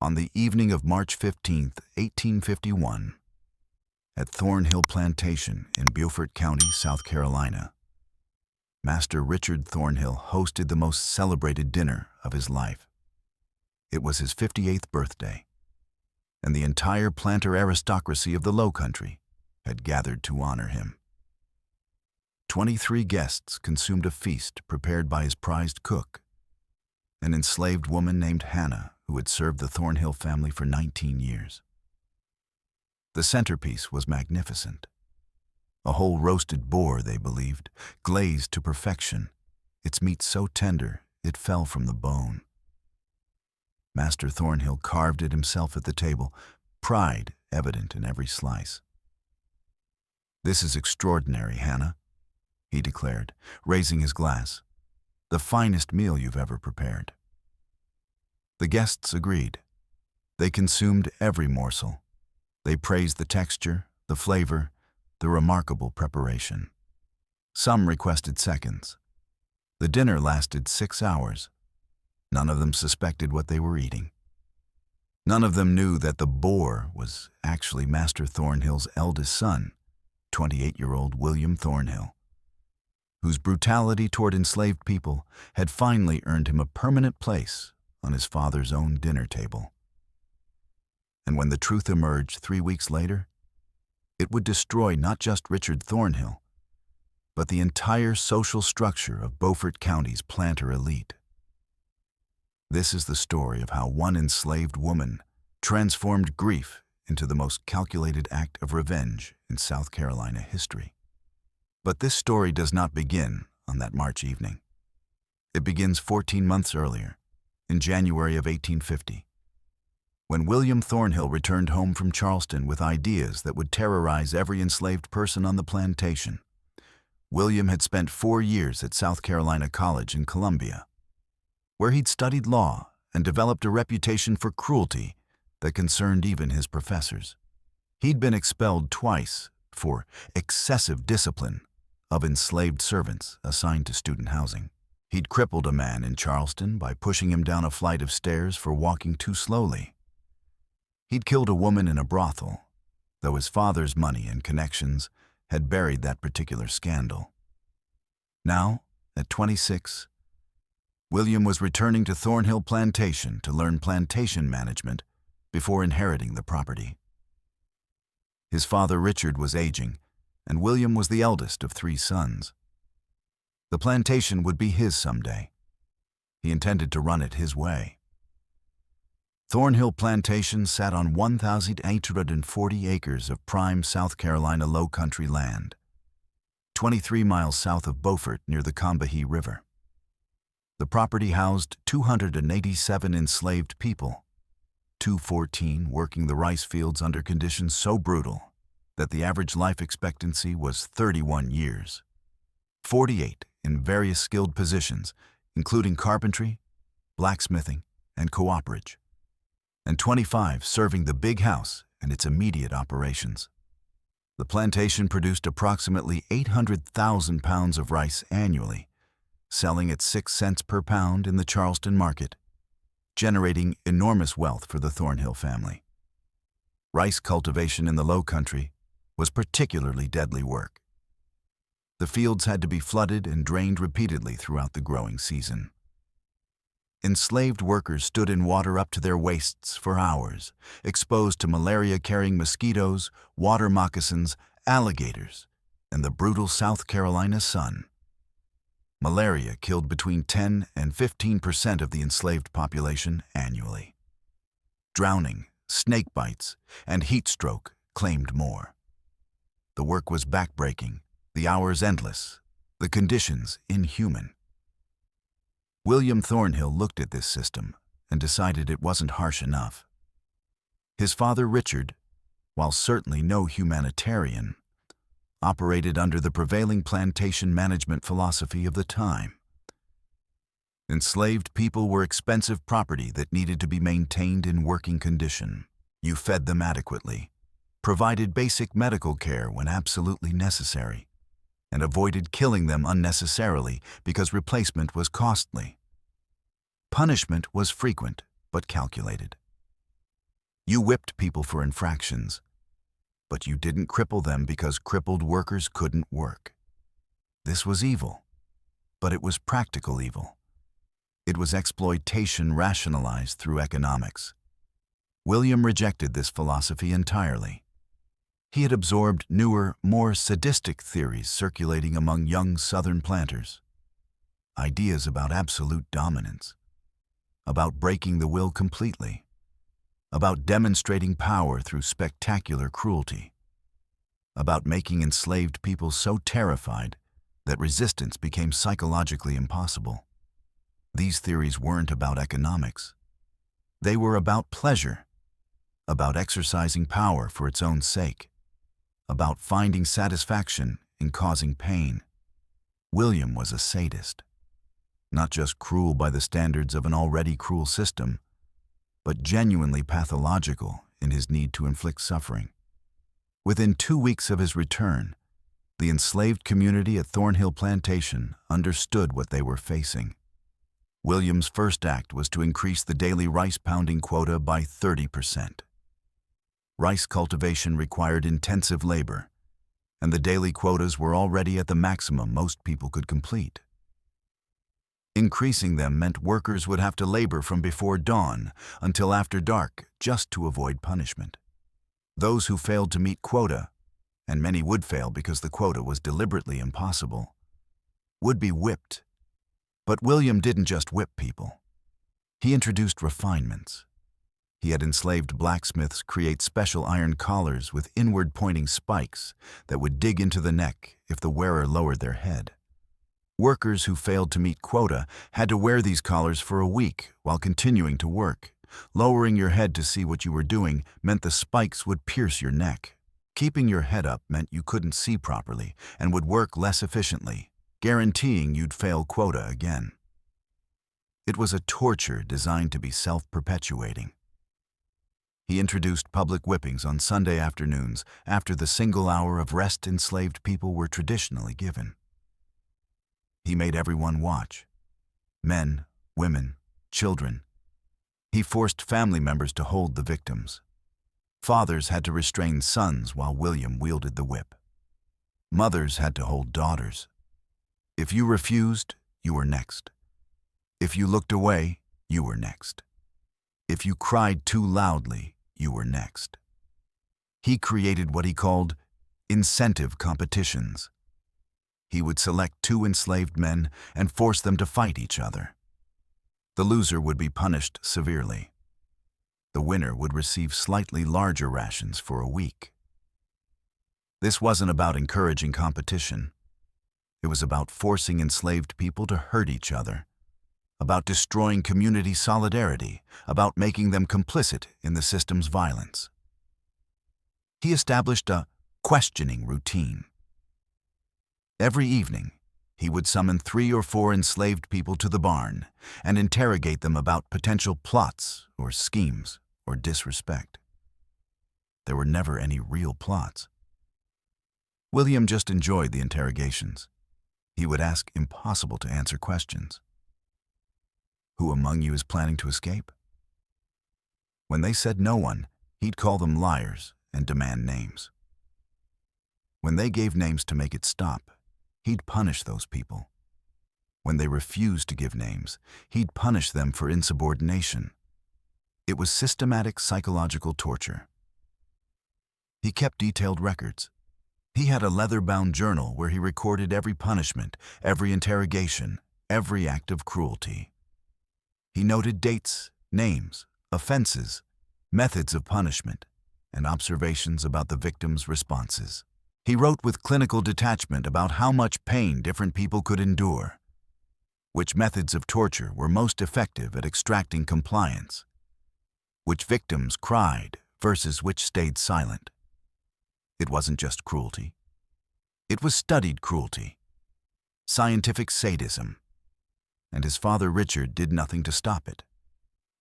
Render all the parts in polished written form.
On the evening of March 15, 1851, at Thornhill Plantation in Beaufort County, South Carolina, Master Richard Thornhill hosted the most celebrated dinner of his life. It was his 58th birthday, and the entire planter aristocracy of the Low Country had gathered to honor him. 23 guests consumed a feast prepared by his prized cook, an enslaved woman named Hannah who had served the Thornhill family for 19 years. The centerpiece was magnificent. A whole roasted boar, they believed, glazed to perfection, its meat so tender it fell from the bone. Master Thornhill carved it himself at the table, pride evident in every slice. "This is extraordinary, Hannah," he declared, raising his glass. "The finest meal you've ever prepared." The guests agreed. They consumed every morsel. They praised the texture, the flavor, the remarkable preparation. Some requested seconds. The dinner lasted 6 hours. None of them suspected what they were eating. None of them knew that the boar was actually Master Thornhill's eldest son, 28-year-old William Thornhill, whose brutality toward enslaved people had finally earned him a permanent place on his father's own dinner table. And when the truth emerged 3 weeks later, it would destroy not just Richard Thornhill, but the entire social structure of Beaufort County's planter elite. This is the story of how one enslaved woman transformed grief into the most calculated act of revenge in South Carolina history. But this story does not begin on that March evening. It begins 14 months earlier, in January of 1850, when William Thornhill returned home from Charleston with ideas that would terrorize every enslaved person on the plantation. William had spent 4 years at South Carolina College in Columbia, where he'd studied law and developed a reputation for cruelty that concerned even his professors. He'd been expelled twice for excessive discipline of enslaved servants assigned to student housing. He'd crippled a man in Charleston by pushing him down a flight of stairs for walking too slowly. He'd killed a woman in a brothel, though his father's money and connections had buried that particular scandal. Now, at 26, William was returning to Thornhill Plantation to learn plantation management before inheriting the property. His father Richard was aging, and William was the eldest of 3 sons. The plantation would be his someday. He intended to run it his way. Thornhill Plantation sat on 1,840 acres of prime South Carolina Low Country land, 23 miles south of Beaufort near the Combahee River. The property housed 287 enslaved people, 214 working the rice fields under conditions so brutal that the average life expectancy was 31 years, 48 in various skilled positions, including carpentry, blacksmithing, and cooperage, and 25 serving the big house and its immediate operations. The plantation produced approximately 800,000 pounds of rice annually, selling at 6 cents per pound in the Charleston market, generating enormous wealth for the Thornhill family. Rice cultivation in the Low Country was particularly deadly work. The fields had to be flooded and drained repeatedly throughout the growing season. Enslaved workers stood in water up to their waists for hours, exposed to malaria-carrying mosquitoes, water moccasins, alligators, and the brutal South Carolina sun. Malaria killed between 10 and 15% of the enslaved population annually. Drowning, snake bites, and heat stroke claimed more. The work was backbreaking, the hours endless, the conditions inhuman. William Thornhill looked at this system and decided it wasn't harsh enough. His father Richard, while certainly no humanitarian, operated under the prevailing plantation management philosophy of the time. Enslaved people were expensive property that needed to be maintained in working condition. You fed them adequately, provided basic medical care when absolutely necessary, and avoided killing them unnecessarily because replacement was costly. Punishment was frequent but calculated. You whipped people for infractions, but you didn't cripple them because crippled workers couldn't work. This was evil, but it was practical evil. It was exploitation rationalized through economics. William rejected this philosophy entirely. He had absorbed newer, more sadistic theories circulating among young Southern planters. Ideas about absolute dominance, about breaking the will completely, about demonstrating power through spectacular cruelty, about making enslaved people so terrified that resistance became psychologically impossible. These theories weren't about economics. They were about pleasure, about exercising power for its own sake, about finding satisfaction in causing pain. William was a sadist, not just cruel by the standards of an already cruel system, but genuinely pathological in his need to inflict suffering. Within 2 weeks of his return, the enslaved community at Thornhill Plantation understood what they were facing. William's first act was to increase the daily rice pounding quota by 30%. Rice cultivation required intensive labor, and the daily quotas were already at the maximum most people could complete. Increasing them meant workers would have to labor from before dawn until after dark just to avoid punishment. Those who failed to meet quota, and many would fail because the quota was deliberately impossible, would be whipped. But William didn't just whip people. He introduced refinements. He had enslaved blacksmiths create special iron collars with inward-pointing spikes that would dig into the neck if the wearer lowered their head. Workers who failed to meet quota had to wear these collars for a week while continuing to work. Lowering your head to see what you were doing meant the spikes would pierce your neck. Keeping your head up meant you couldn't see properly and would work less efficiently, guaranteeing you'd fail quota again. It was a torture designed to be self-perpetuating. He introduced public whippings on Sunday afternoons after the single hour of rest enslaved people were traditionally given. He made everyone watch. Men, women, children. He forced family members to hold the victims. Fathers had to restrain sons while William wielded the whip. Mothers had to hold daughters. If you refused, you were next. If you looked away, you were next. If you cried too loudly, you were next. He created what he called incentive competitions. He would select 2 enslaved men and force them to fight each other. The loser would be punished severely. The winner would receive slightly larger rations for a week. This wasn't about encouraging competition. It was about forcing enslaved people to hurt each other, about destroying community solidarity, about making them complicit in the system's violence. He established a questioning routine. Every evening, he would summon 3 or 4 enslaved people to the barn and interrogate them about potential plots or schemes or disrespect. There were never any real plots. William just enjoyed the interrogations. He would ask impossible to answer questions. Who among you is planning to escape? When they said no one, he'd call them liars and demand names. When they gave names to make it stop, he'd punish those people. When they refused to give names, he'd punish them for insubordination. It was systematic psychological torture. He kept detailed records. He had a leather-bound journal where he recorded every punishment, every interrogation, every act of cruelty. He noted dates, names, offenses, methods of punishment, and observations about the victims' responses. He wrote with clinical detachment about how much pain different people could endure, which methods of torture were most effective at extracting compliance, which victims cried versus which stayed silent. It wasn't just cruelty. It was studied cruelty, scientific sadism, and his father Richard did nothing to stop it.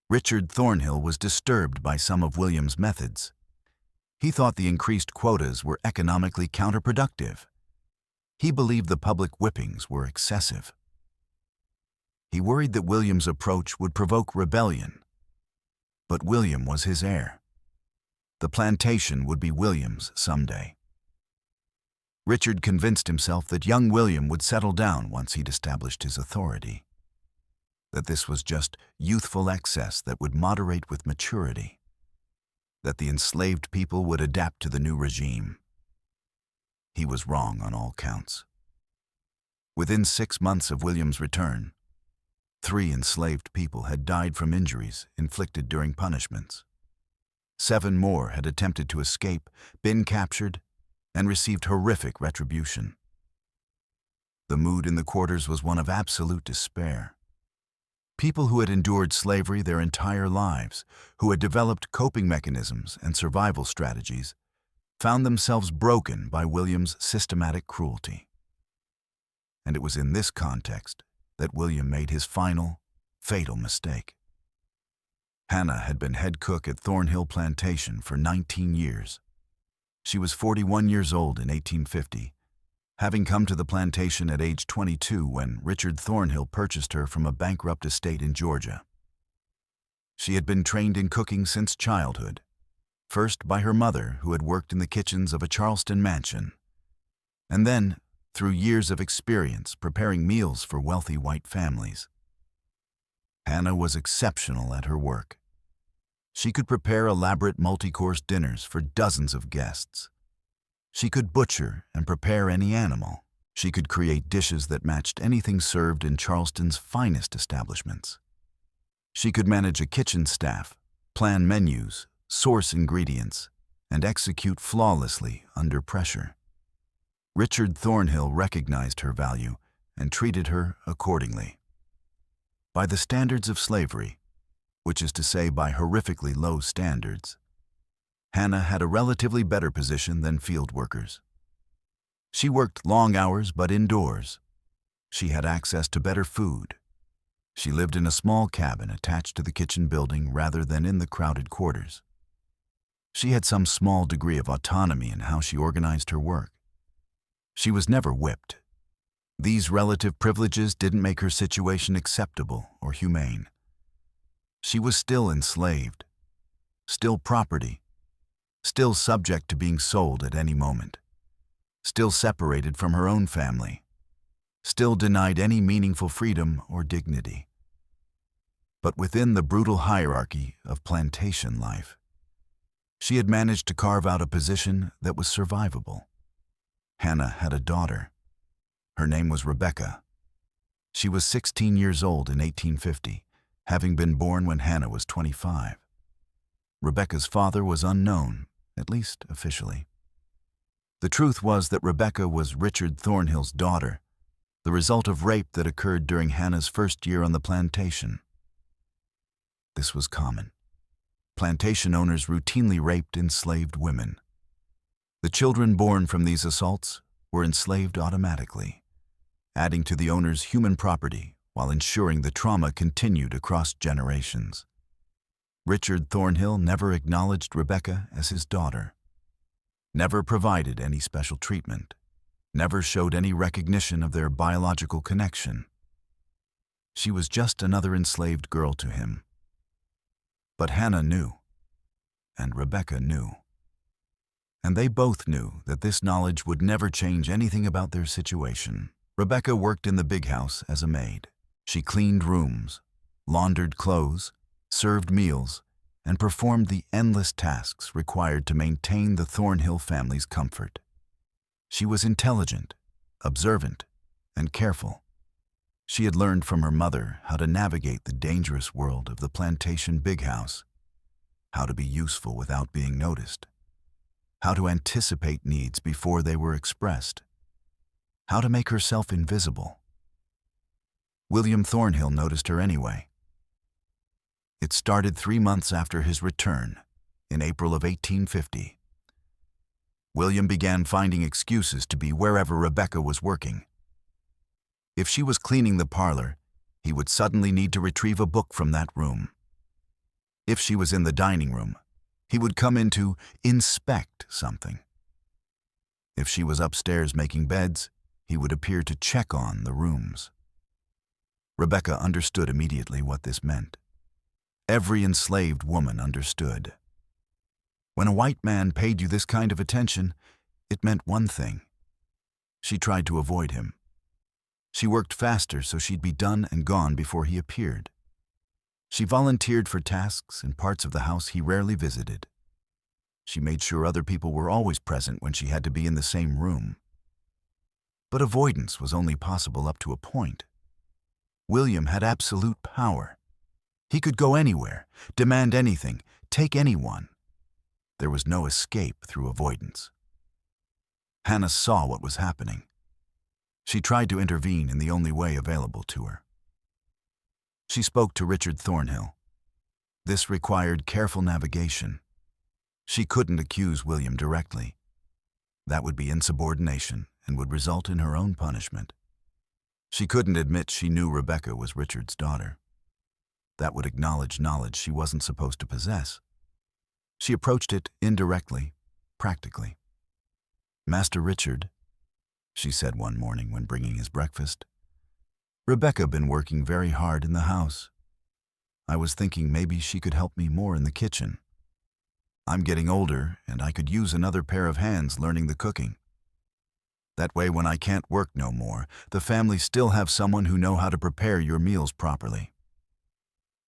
Richard Thornhill was disturbed by some of William's methods. He thought the increased quotas were economically counterproductive. He believed the public whippings were excessive. He worried that William's approach would provoke rebellion. But William was his heir. The plantation would be William's someday. Richard convinced himself that young William would settle down once he'd established his authority, that this was just youthful excess that would moderate with maturity, that the enslaved people would adapt to the new regime. He was wrong on all counts. Within 6 months of William's return, 3 enslaved people had died from injuries inflicted during punishments. 7 more had attempted to escape, been captured, and received horrific retribution. The mood in the quarters was one of absolute despair. People who had endured slavery their entire lives, who had developed coping mechanisms and survival strategies, found themselves broken by William's systematic cruelty. And it was in this context that William made his final, fatal mistake. Hannah had been head cook at Thornhill Plantation for 19 years. She was 41 years old in 1850, having come to the plantation at age 22 when Richard Thornhill purchased her from a bankrupt estate in Georgia. She had been trained in cooking since childhood, first by her mother, who had worked in the kitchens of a Charleston mansion, and then through years of experience preparing meals for wealthy white families. Hannah was exceptional at her work. She could prepare elaborate multi-course dinners for dozens of guests. She could butcher and prepare any animal. She could create dishes that matched anything served in Charleston's finest establishments. She could manage a kitchen staff, plan menus, source ingredients, and execute flawlessly under pressure. Richard Thornhill recognized her value and treated her accordingly. By the standards of slavery, which is to say by horrifically low standards, Hannah had a relatively better position than field workers. She worked long hours but indoors. She had access to better food. She lived in a small cabin attached to the kitchen building rather than in the crowded quarters. She had some small degree of autonomy in how she organized her work. She was never whipped. These relative privileges didn't make her situation acceptable or humane. She was still enslaved, still property, still subject to being sold at any moment, still separated from her own family, still denied any meaningful freedom or dignity. But within the brutal hierarchy of plantation life, she had managed to carve out a position that was survivable. Hannah had a daughter. Her name was Rebecca. She was 16 years old in 1850, having been born when Hannah was 25. Rebecca's father was unknown, at least officially. The truth was that Rebecca was Richard Thornhill's daughter, the result of rape that occurred during Hannah's first year on the plantation. This was common. Plantation owners routinely raped enslaved women. The children born from these assaults were enslaved automatically, adding to the owner's human property while ensuring the trauma continued across generations. Richard Thornhill never acknowledged Rebecca as his daughter, never provided any special treatment, never showed any recognition of their biological connection. She was just another enslaved girl to him. But Hannah knew, and Rebecca knew. And they both knew that this knowledge would never change anything about their situation. Rebecca worked in the big house as a maid. She cleaned rooms, laundered clothes, served meals, and performed the endless tasks required to maintain the Thornhill family's comfort. She was intelligent, observant, and careful. She had learned from her mother how to navigate the dangerous world of the plantation big house, how to be useful without being noticed, how to anticipate needs before they were expressed, how to make herself invisible. William Thornhill noticed her anyway. It started 3 months after his return, in April of 1850. William began finding excuses to be wherever Rebecca was working. If she was cleaning the parlor, he would suddenly need to retrieve a book from that room. If she was in the dining room, he would come in to inspect something. If she was upstairs making beds, he would appear to check on the rooms. Rebecca understood immediately what this meant. Every enslaved woman understood. When a white man paid you this kind of attention, it meant one thing. She tried to avoid him. She worked faster so she'd be done and gone before he appeared. She volunteered for tasks in parts of the house he rarely visited. She made sure other people were always present when she had to be in the same room. But avoidance was only possible up to a point. William had absolute power. He could go anywhere, demand anything, take anyone. There was no escape through avoidance. Hannah saw what was happening. She tried to intervene in the only way available to her. She spoke to Richard Thornhill. This required careful navigation. She couldn't accuse William directly. That would be insubordination and would result in her own punishment. She couldn't admit she knew Rebecca was Richard's daughter. That would acknowledge knowledge she wasn't supposed to possess. She approached it indirectly, practically. "Master Richard," she said one morning when bringing his breakfast, "Rebecca been working very hard in the house. I was thinking maybe she could help me more in the kitchen. I'm getting older, and I could use another pair of hands learning the cooking. That way, when I can't work no more, the family still have someone who know how to prepare your meals properly."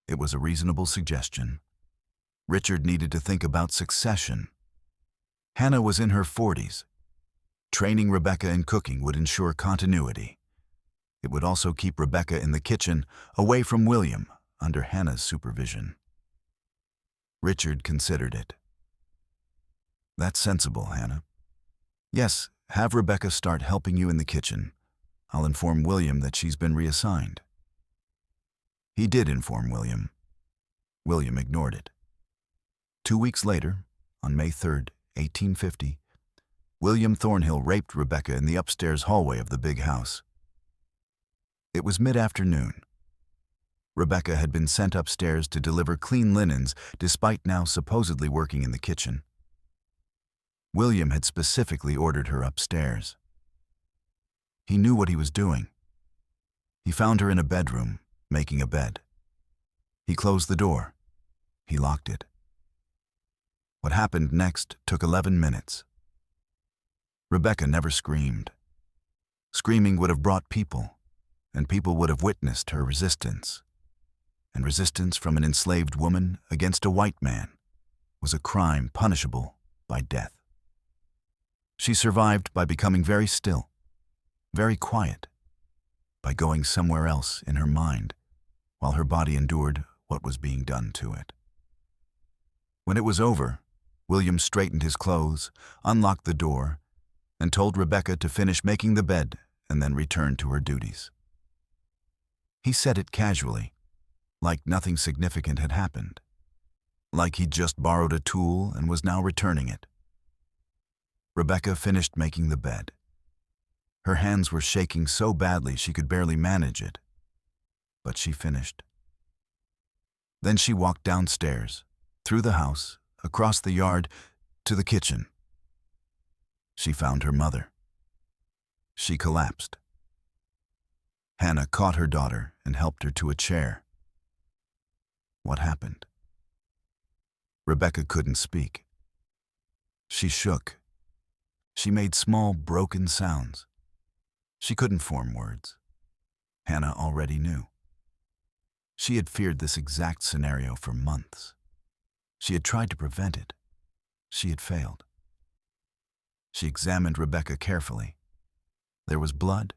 It was a reasonable suggestion. Richard needed to think about succession. Hannah was in her 40s. Training Rebecca in cooking would ensure continuity. It would also keep Rebecca in the kitchen, away from William, under Hannah's supervision. Richard considered it. "That's sensible, Hannah. Yes, have Rebecca start helping you in the kitchen. I'll inform William that she's been reassigned." He did inform William. William ignored it. 2 weeks later, on May 3rd, 1850, William Thornhill raped Rebecca in the upstairs hallway of the big house. It was mid-afternoon. Rebecca had been sent upstairs to deliver clean linens despite now supposedly working in the kitchen. William had specifically ordered her upstairs. He knew what he was doing. He found her in a bedroom, making a bed. He closed the door. He locked it. What happened next took 11 minutes. Rebecca never screamed. Screaming would have brought people, and people would have witnessed her resistance. And resistance from an enslaved woman against a white man was a crime punishable by death. She survived by becoming very still, very quiet, by going somewhere else in her mind, while her body endured what was being done to it. When it was over, William straightened his clothes, unlocked the door, and told Rebecca to finish making the bed and then return to her duties. He said it casually, like nothing significant had happened, like he'd just borrowed a tool and was now returning it. Rebecca finished making the bed. Her hands were shaking so badly she could barely manage it, but she finished. Then she walked downstairs, through the house, across the yard, to the kitchen. She found her mother. She collapsed. Hannah caught her daughter and helped her to a chair. What happened? Rebecca couldn't speak. She shook. She made small, broken sounds. She couldn't form words. Hannah already knew. She had feared this exact scenario for months. She had tried to prevent it. She had failed. She examined Rebecca carefully. There was blood.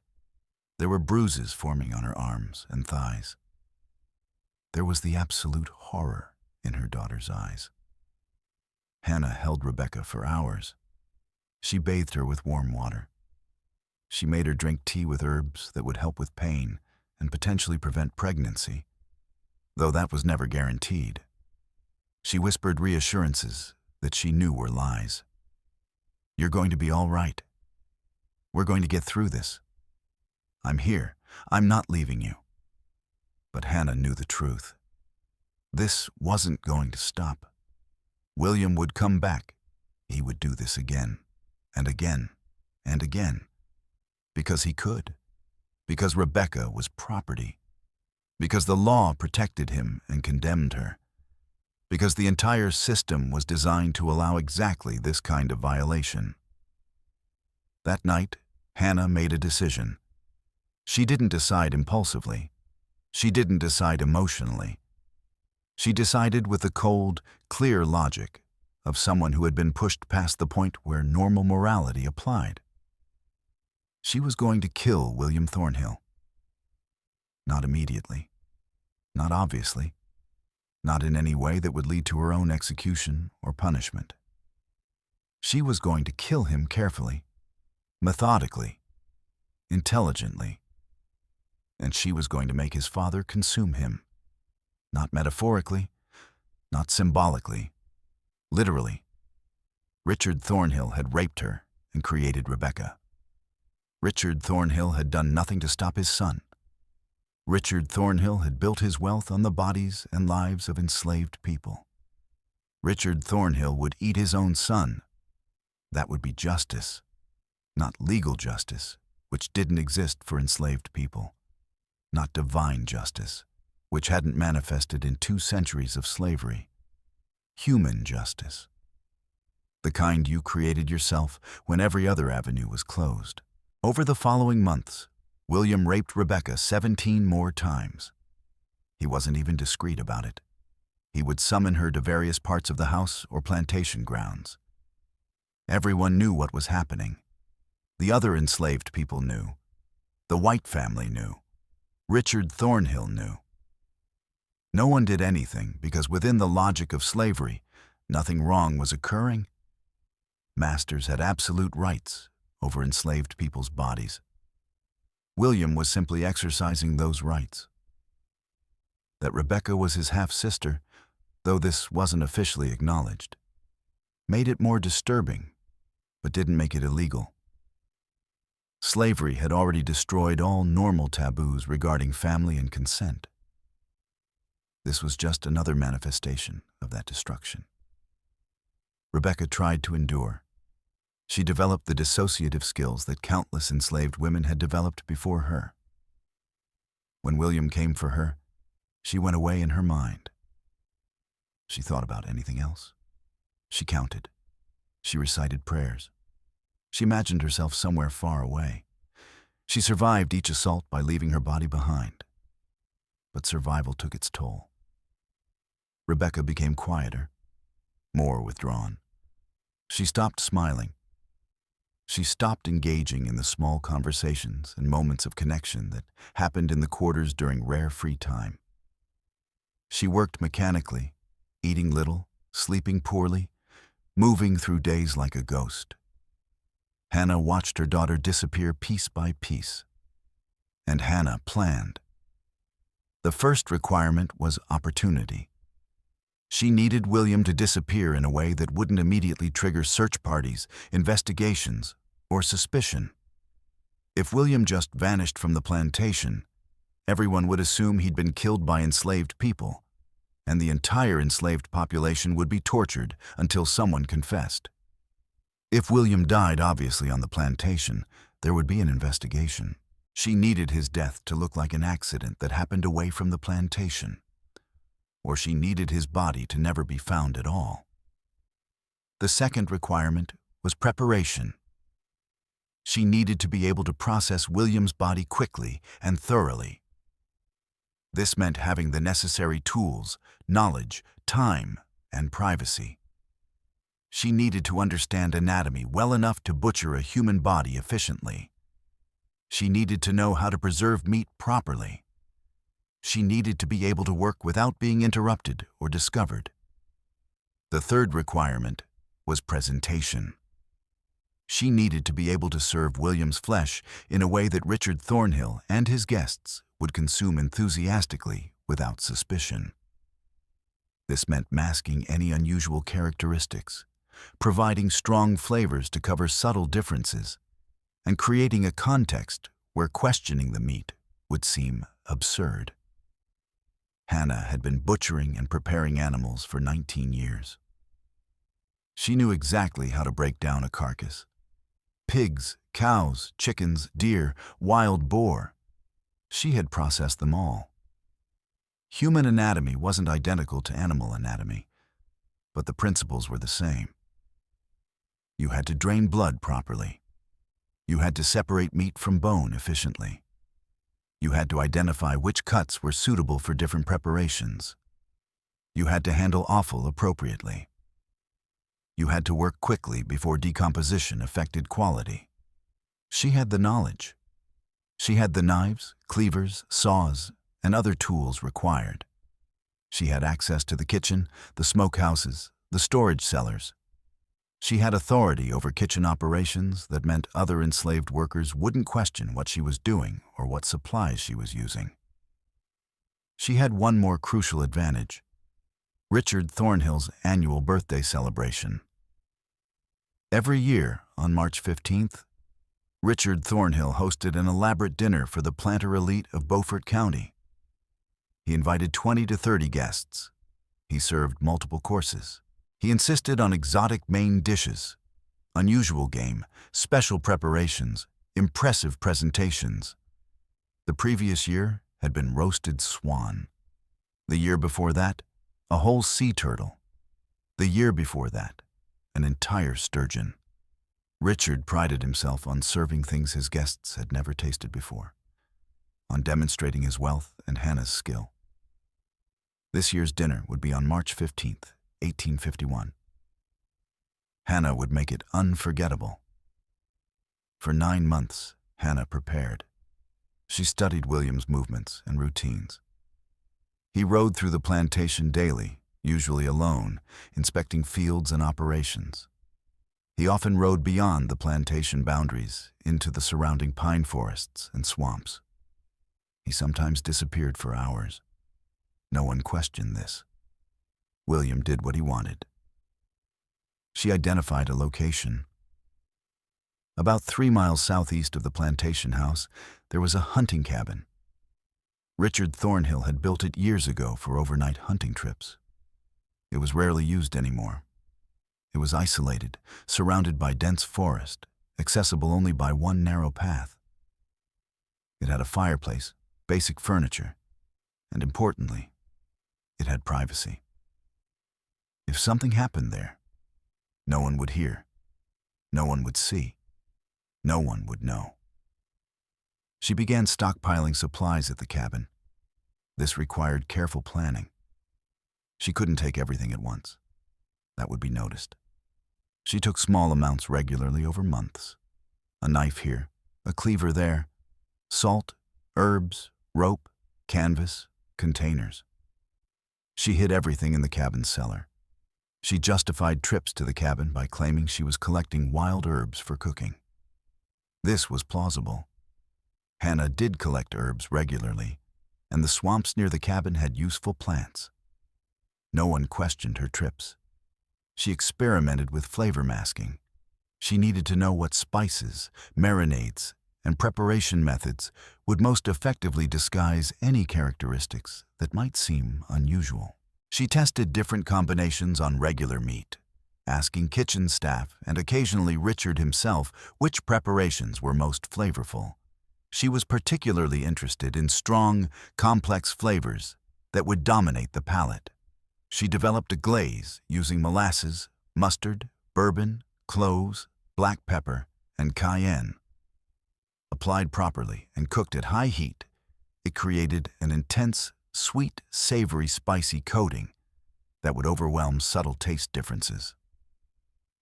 There were bruises forming on her arms and thighs. There was the absolute horror in her daughter's eyes. Hannah held Rebecca for hours. She bathed her with warm water. She made her drink tea with herbs that would help with pain and potentially prevent pregnancy, though that was never guaranteed. She whispered reassurances that she knew were lies. "You're going to be all right. We're going to get through this. I'm here. I'm not leaving you." But Hannah knew the truth. This wasn't going to stop. William would come back. He would do this again, and again, and again. Because he could. Because Rebecca was property. Because the law protected him and condemned her. because the entire system was designed to allow exactly this kind of violation. That night, Hannah made a decision. She didn't decide impulsively. She didn't decide emotionally. She decided with the cold, clear logic of someone who had been pushed past the point where normal morality applied. She was going to kill William Thornhill. Not immediately. Not obviously. Not in any way that would lead to her own execution or punishment. She was going to kill him carefully, methodically, intelligently. And she was going to make his father consume him. Not metaphorically, not symbolically, literally. Richard Thornhill had raped her and created Rebecca. Richard Thornhill had done nothing to stop his son. Richard Thornhill had built his wealth on the bodies and lives of enslaved people. Richard Thornhill would eat his own son. That would be justice, not legal justice, which didn't exist for enslaved people. Not divine justice, which hadn't manifested in 2 centuries of slavery. Human justice. The kind you created yourself when every other avenue was closed. Over the following months, William raped Rebecca 17 more times. He wasn't even discreet about it. He would summon her to various parts of the house or plantation grounds. Everyone knew what was happening. The other enslaved people knew. The White family knew. Richard Thornhill knew. No one did anything because within the logic of slavery, nothing wrong was occurring. Masters had absolute rights over enslaved people's bodies. William was simply exercising those rights. That Rebecca was his half-sister, though this wasn't officially acknowledged, made it more disturbing, but didn't make it illegal. Slavery had already destroyed all normal taboos regarding family and consent. This was just another manifestation of that destruction. Rebecca tried to endure. She developed the dissociative skills that countless enslaved women had developed before her. When William came for her, she went away in her mind. She thought about anything else. She counted. She recited prayers. She imagined herself somewhere far away. She survived each assault by leaving her body behind. But survival took its toll. Rebecca became quieter, more withdrawn. She stopped smiling. She stopped engaging in the small conversations and moments of connection that happened in the quarters during rare free time. She worked mechanically, eating little, sleeping poorly, moving through days like a ghost. Hannah watched her daughter disappear piece by piece. And Hannah planned. The first requirement was opportunity. She needed William to disappear in a way that wouldn't immediately trigger search parties, investigations, or suspicion. If William just vanished from the plantation, everyone would assume he'd been killed by enslaved people, and the entire enslaved population would be tortured until someone confessed. If William died obviously on the plantation, there would be an investigation. She needed his death to look like an accident that happened away from the plantation. Or she needed his body to never be found at all. The second requirement was preparation. She needed to be able to process William's body quickly and thoroughly. This meant having the necessary tools, knowledge, time, and privacy. She needed to understand anatomy well enough to butcher a human body efficiently. She needed to know how to preserve meat properly. She needed to be able to work without being interrupted or discovered. The third requirement was presentation. She needed to be able to serve William's flesh in a way that Richard Thornhill and his guests would consume enthusiastically without suspicion. This meant masking any unusual characteristics, providing strong flavors to cover subtle differences, and creating a context where questioning the meat would seem absurd. Hannah had been butchering and preparing animals for 19 years. She knew exactly how to break down a carcass. Pigs, cows, chickens, deer, wild boar. She had processed them all. Human anatomy wasn't identical to animal anatomy, but the principles were the same. You had to drain blood properly. You had to separate meat from bone efficiently. You had to identify which cuts were suitable for different preparations. You had to handle offal appropriately. You had to work quickly before decomposition affected quality. She had the knowledge. She had the knives, cleavers, saws, and other tools required. She had access to the kitchen, the smokehouses, the storage cellars. She had authority over kitchen operations that meant other enslaved workers wouldn't question what she was doing or what supplies she was using. She had one more crucial advantage: Richard Thornhill's annual birthday celebration. Every year, on March 15th, Richard Thornhill hosted an elaborate dinner for the planter elite of Beaufort County. He invited 20 to 30 guests. He served multiple courses. He insisted on exotic main dishes, unusual game, special preparations, impressive presentations. The previous year had been roasted swan. The year before that, a whole sea turtle. The year before that, an entire sturgeon. Richard prided himself on serving things his guests had never tasted before, on demonstrating his wealth and Hannah's skill. This year's dinner would be on March 15th, 1851. Hannah would make it unforgettable. For 9 months, Hannah prepared. She studied William's movements and routines. He rode through the plantation daily, usually alone, inspecting fields and operations. He often rode beyond the plantation boundaries into the surrounding pine forests and swamps. He sometimes disappeared for hours. No one questioned this. William did what he wanted. She identified a location. About 3 miles southeast of the plantation house, there was a hunting cabin. Richard Thornhill had built it years ago for overnight hunting trips. It was rarely used anymore. It was isolated, surrounded by dense forest, accessible only by one narrow path. It had a fireplace, basic furniture, and importantly, it had privacy. If something happened there, no one would hear, no one would see, no one would know. She began stockpiling supplies at the cabin. This required careful planning. She couldn't take everything at once. That would be noticed. She took small amounts regularly over months. A knife here, a cleaver there, salt, herbs, rope, canvas, containers. She hid everything in the cabin cellar. She justified trips to the cabin by claiming she was collecting wild herbs for cooking. This was plausible. Hannah did collect herbs regularly, and the swamps near the cabin had useful plants. No one questioned her trips. She experimented with flavor masking. She needed to know what spices, marinades, and preparation methods would most effectively disguise any characteristics that might seem unusual. She tested different combinations on regular meat, asking kitchen staff and occasionally Richard himself which preparations were most flavorful. She was particularly interested in strong, complex flavors that would dominate the palate. She developed a glaze using molasses, mustard, bourbon, cloves, black pepper, and cayenne. Applied properly and cooked at high heat, it created an intense, sweet, savory, spicy coating that would overwhelm subtle taste differences.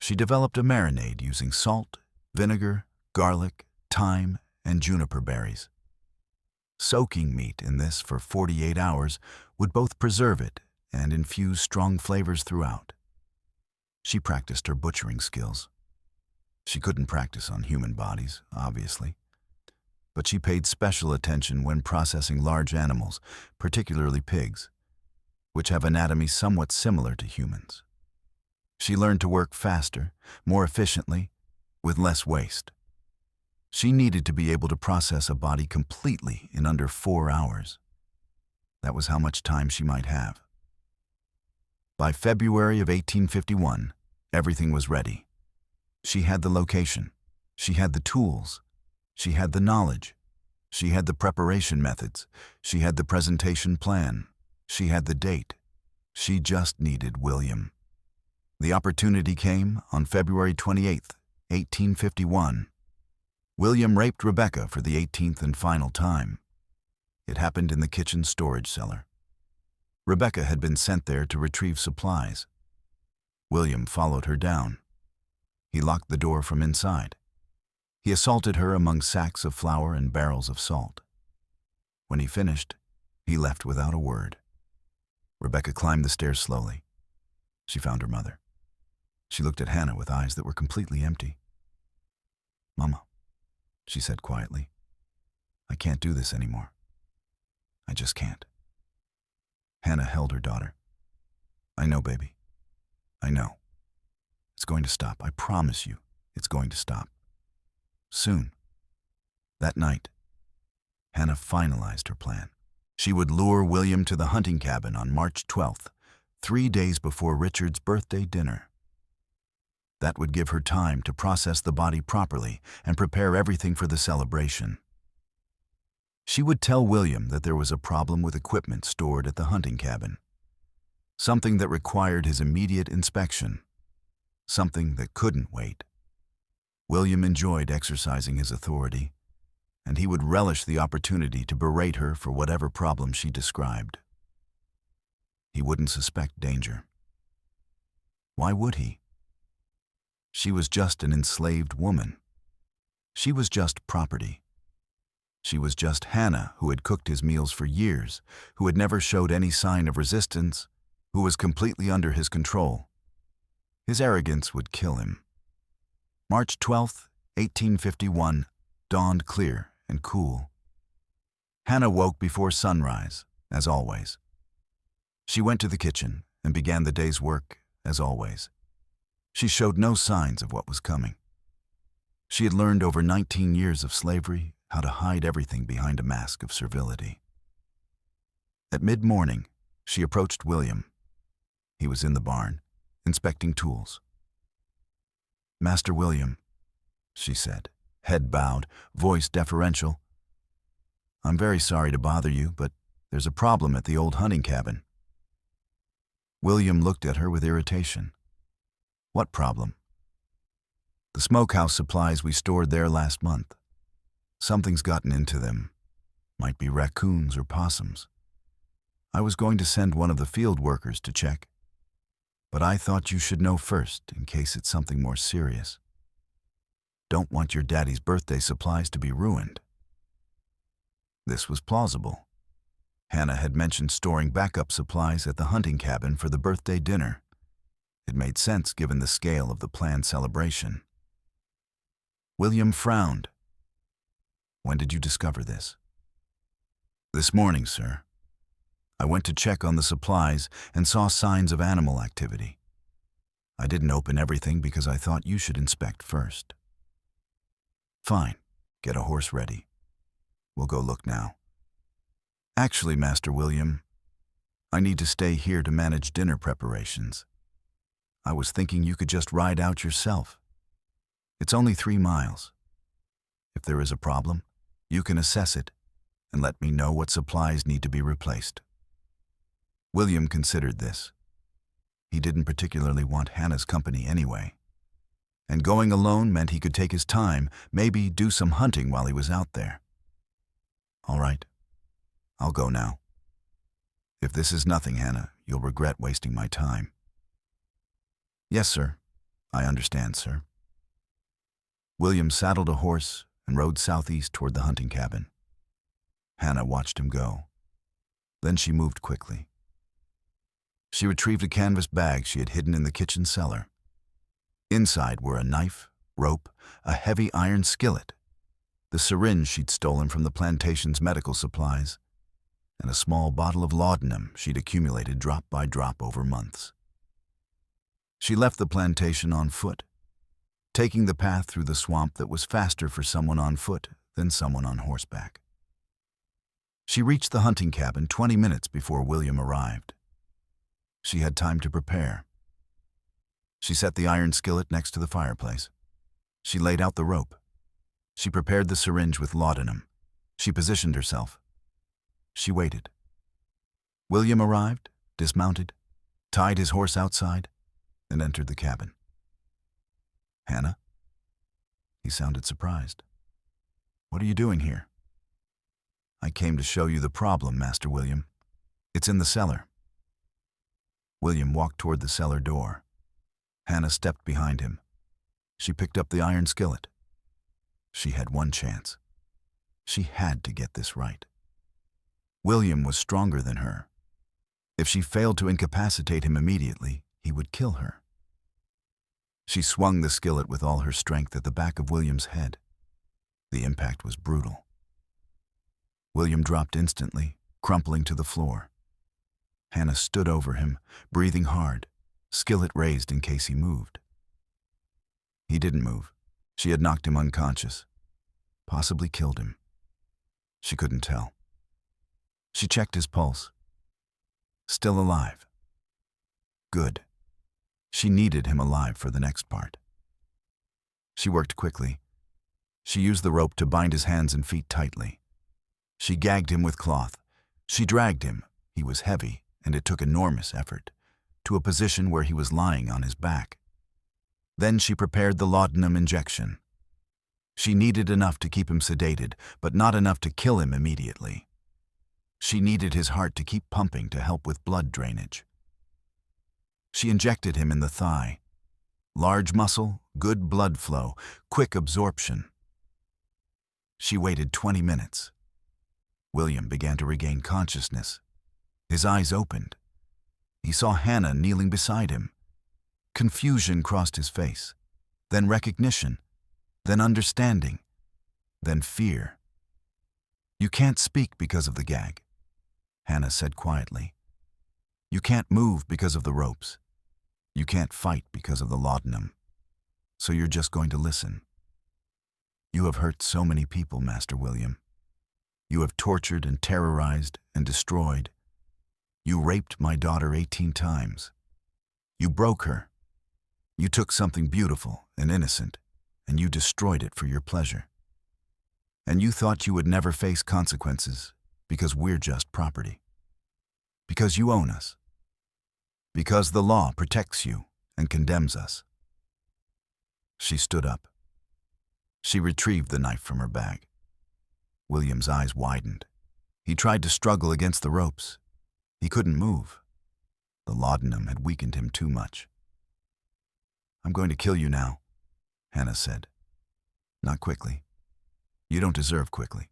She developed a marinade using salt, vinegar, garlic, thyme, and juniper berries. Soaking meat in this for 48 hours would both preserve it and infuse strong flavors throughout. She practiced her butchering skills. She couldn't practice on human bodies, obviously, but she paid special attention when processing large animals, particularly pigs, which have anatomy somewhat similar to humans. She learned to work faster, more efficiently, with less waste. She needed to be able to process a body completely in under 4 hours. That was how much time she might have. By February of 1851, everything was ready. She had the location. She had the tools. She had the knowledge. She had the preparation methods. She had the presentation plan. She had the date. She just needed William. The opportunity came on February 28, 1851. William raped Rebecca for the 18th and final time. It happened in the kitchen storage cellar. Rebecca had been sent there to retrieve supplies. William followed her down. He locked the door from inside. He assaulted her among sacks of flour and barrels of salt. When he finished, he left without a word. Rebecca climbed the stairs slowly. She found her mother. She looked at Hannah with eyes that were completely empty. "Mama," she said quietly, "I can't do this anymore. I just can't." Hannah held her daughter. "I know, baby. I know. It's going to stop. I promise you, it's going to stop. Soon." That night, Hannah finalized her plan. She would lure William to the hunting cabin on March 12th, 3 days before Richard's birthday dinner. That would give her time to process the body properly and prepare everything for the celebration. She would tell William that there was a problem with equipment stored at the hunting cabin, something that required his immediate inspection, something that couldn't wait. William enjoyed exercising his authority, and he would relish the opportunity to berate her for whatever problem she described. He wouldn't suspect danger. Why would he? She was just an enslaved woman. She was just property. She was just Hannah, who had cooked his meals for years, who had never showed any sign of resistance, who was completely under his control. His arrogance would kill him. March 12th, 1851, dawned clear and cool. Hannah woke before sunrise, as always. She went to the kitchen and began the day's work, as always. She showed no signs of what was coming. She had learned over 19 years of slavery how to hide everything behind a mask of servility. At mid-morning, she approached William. He was in the barn, inspecting tools. "Master William," she said, head bowed, voice deferential, "I'm very sorry to bother you, but there's a problem at the old hunting cabin." William looked at her with irritation. "What problem?" "The smokehouse supplies we stored there last month. Something's gotten into them. Might be raccoons or possums. I was going to send one of the field workers to check, but I thought you should know first in case it's something more serious. Don't want your daddy's birthday supplies to be ruined." This was plausible. Hannah had mentioned storing backup supplies at the hunting cabin for the birthday dinner. It made sense given the scale of the planned celebration. William frowned. "When did you discover this?" "This morning, sir. I went to check on the supplies and saw signs of animal activity. I didn't open everything because I thought you should inspect first." "Fine. Get a horse ready. We'll go look now." "Actually, Master William, I need to stay here to manage dinner preparations. I was thinking you could just ride out yourself. It's only 3 miles. If there is a problem, you can assess it and let me know what supplies need to be replaced." William considered this. He didn't particularly want Hannah's company anyway. And going alone meant he could take his time, maybe do some hunting while he was out there. "All right, I'll go now. If this is nothing, Hannah, you'll regret wasting my time." "Yes, sir. I understand, sir." William saddled a horse and rode southeast toward the hunting cabin. Hannah watched him go. Then she moved quickly. She retrieved a canvas bag she had hidden in the kitchen cellar. Inside were a knife, rope, a heavy iron skillet, the syringe she'd stolen from the plantation's medical supplies, and a small bottle of laudanum she'd accumulated drop by drop over months. She left the plantation on foot, taking the path through the swamp that was faster for someone on foot than someone on horseback. She reached the hunting cabin 20 minutes before William arrived. She had time to prepare. She set the iron skillet next to the fireplace. She laid out the rope. She prepared the syringe with laudanum. She positioned herself. She waited. William arrived, dismounted, tied his horse outside, and entered the cabin. "Hannah?" He sounded surprised. "What are you doing here?" "I came to show you the problem, Master William. It's in the cellar." William walked toward the cellar door. Hannah stepped behind him. She picked up the iron skillet. She had one chance. She had to get this right. William was stronger than her. If she failed to incapacitate him immediately, he would kill her. She swung the skillet with all her strength at the back of William's head. The impact was brutal. William dropped instantly, crumpling to the floor. Hannah stood over him, breathing hard, skillet raised in case he moved. He didn't move. She had knocked him unconscious, possibly killed him. She couldn't tell. She checked his pulse. Still alive. Good. She needed him alive for the next part. She worked quickly. She used the rope to bind his hands and feet tightly. She gagged him with cloth. She dragged him, he was heavy, and it took enormous effort, to a position where he was lying on his back. Then she prepared the laudanum injection. She needed enough to keep him sedated, but not enough to kill him immediately. She needed his heart to keep pumping to help with blood drainage. She injected him in the thigh. Large muscle, good blood flow, quick absorption. She waited 20 minutes. William began to regain consciousness. His eyes opened. He saw Hannah kneeling beside him. Confusion crossed his face, then recognition, then understanding, then fear. "You can't speak because of the gag," Hannah said quietly. "You can't move because of the ropes. You can't fight because of the laudanum. So you're just going to listen. You have hurt so many people, Master William. You have tortured and terrorized and destroyed. You raped my daughter 18 times. You broke her. You took something beautiful and innocent, and you destroyed it for your pleasure. And you thought you would never face consequences because we're just property. Because you own us. Because the law protects you and condemns us." She stood up. She retrieved the knife from her bag. William's eyes widened. He tried to struggle against the ropes. He couldn't move. The laudanum had weakened him too much. "I'm going to kill you now," Hannah said. "Not quickly. You don't deserve quickly.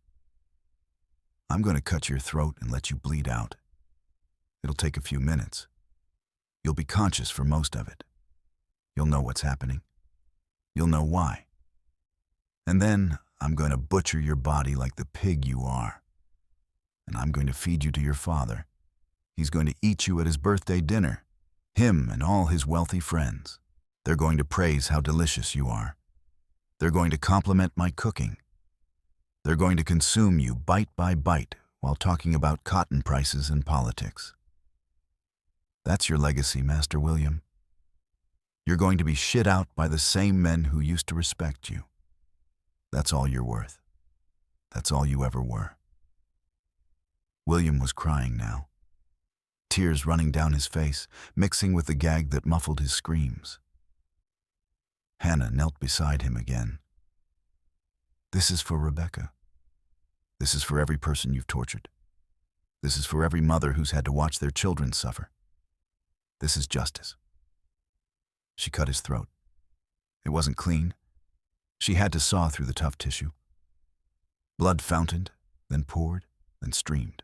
I'm going to cut your throat and let you bleed out. It'll take a few minutes. You'll be conscious for most of it. You'll know what's happening. You'll know why. And then I'm going to butcher your body like the pig you are. And I'm going to feed you to your father. He's going to eat you at his birthday dinner. Him and all his wealthy friends. They're going to praise how delicious you are. They're going to compliment my cooking. They're going to consume you bite by bite while talking about cotton prices and politics. That's your legacy, Master William. You're going to be shit out by the same men who used to respect you. That's all you're worth. That's all you ever were." William was crying now, tears running down his face, mixing with the gag that muffled his screams. Hannah knelt beside him again. "This is for Rebecca. This is for every person you've tortured. This is for every mother who's had to watch their children suffer. This is justice." She cut his throat. It wasn't clean. She had to saw through the tough tissue. Blood fountained, then poured, then streamed.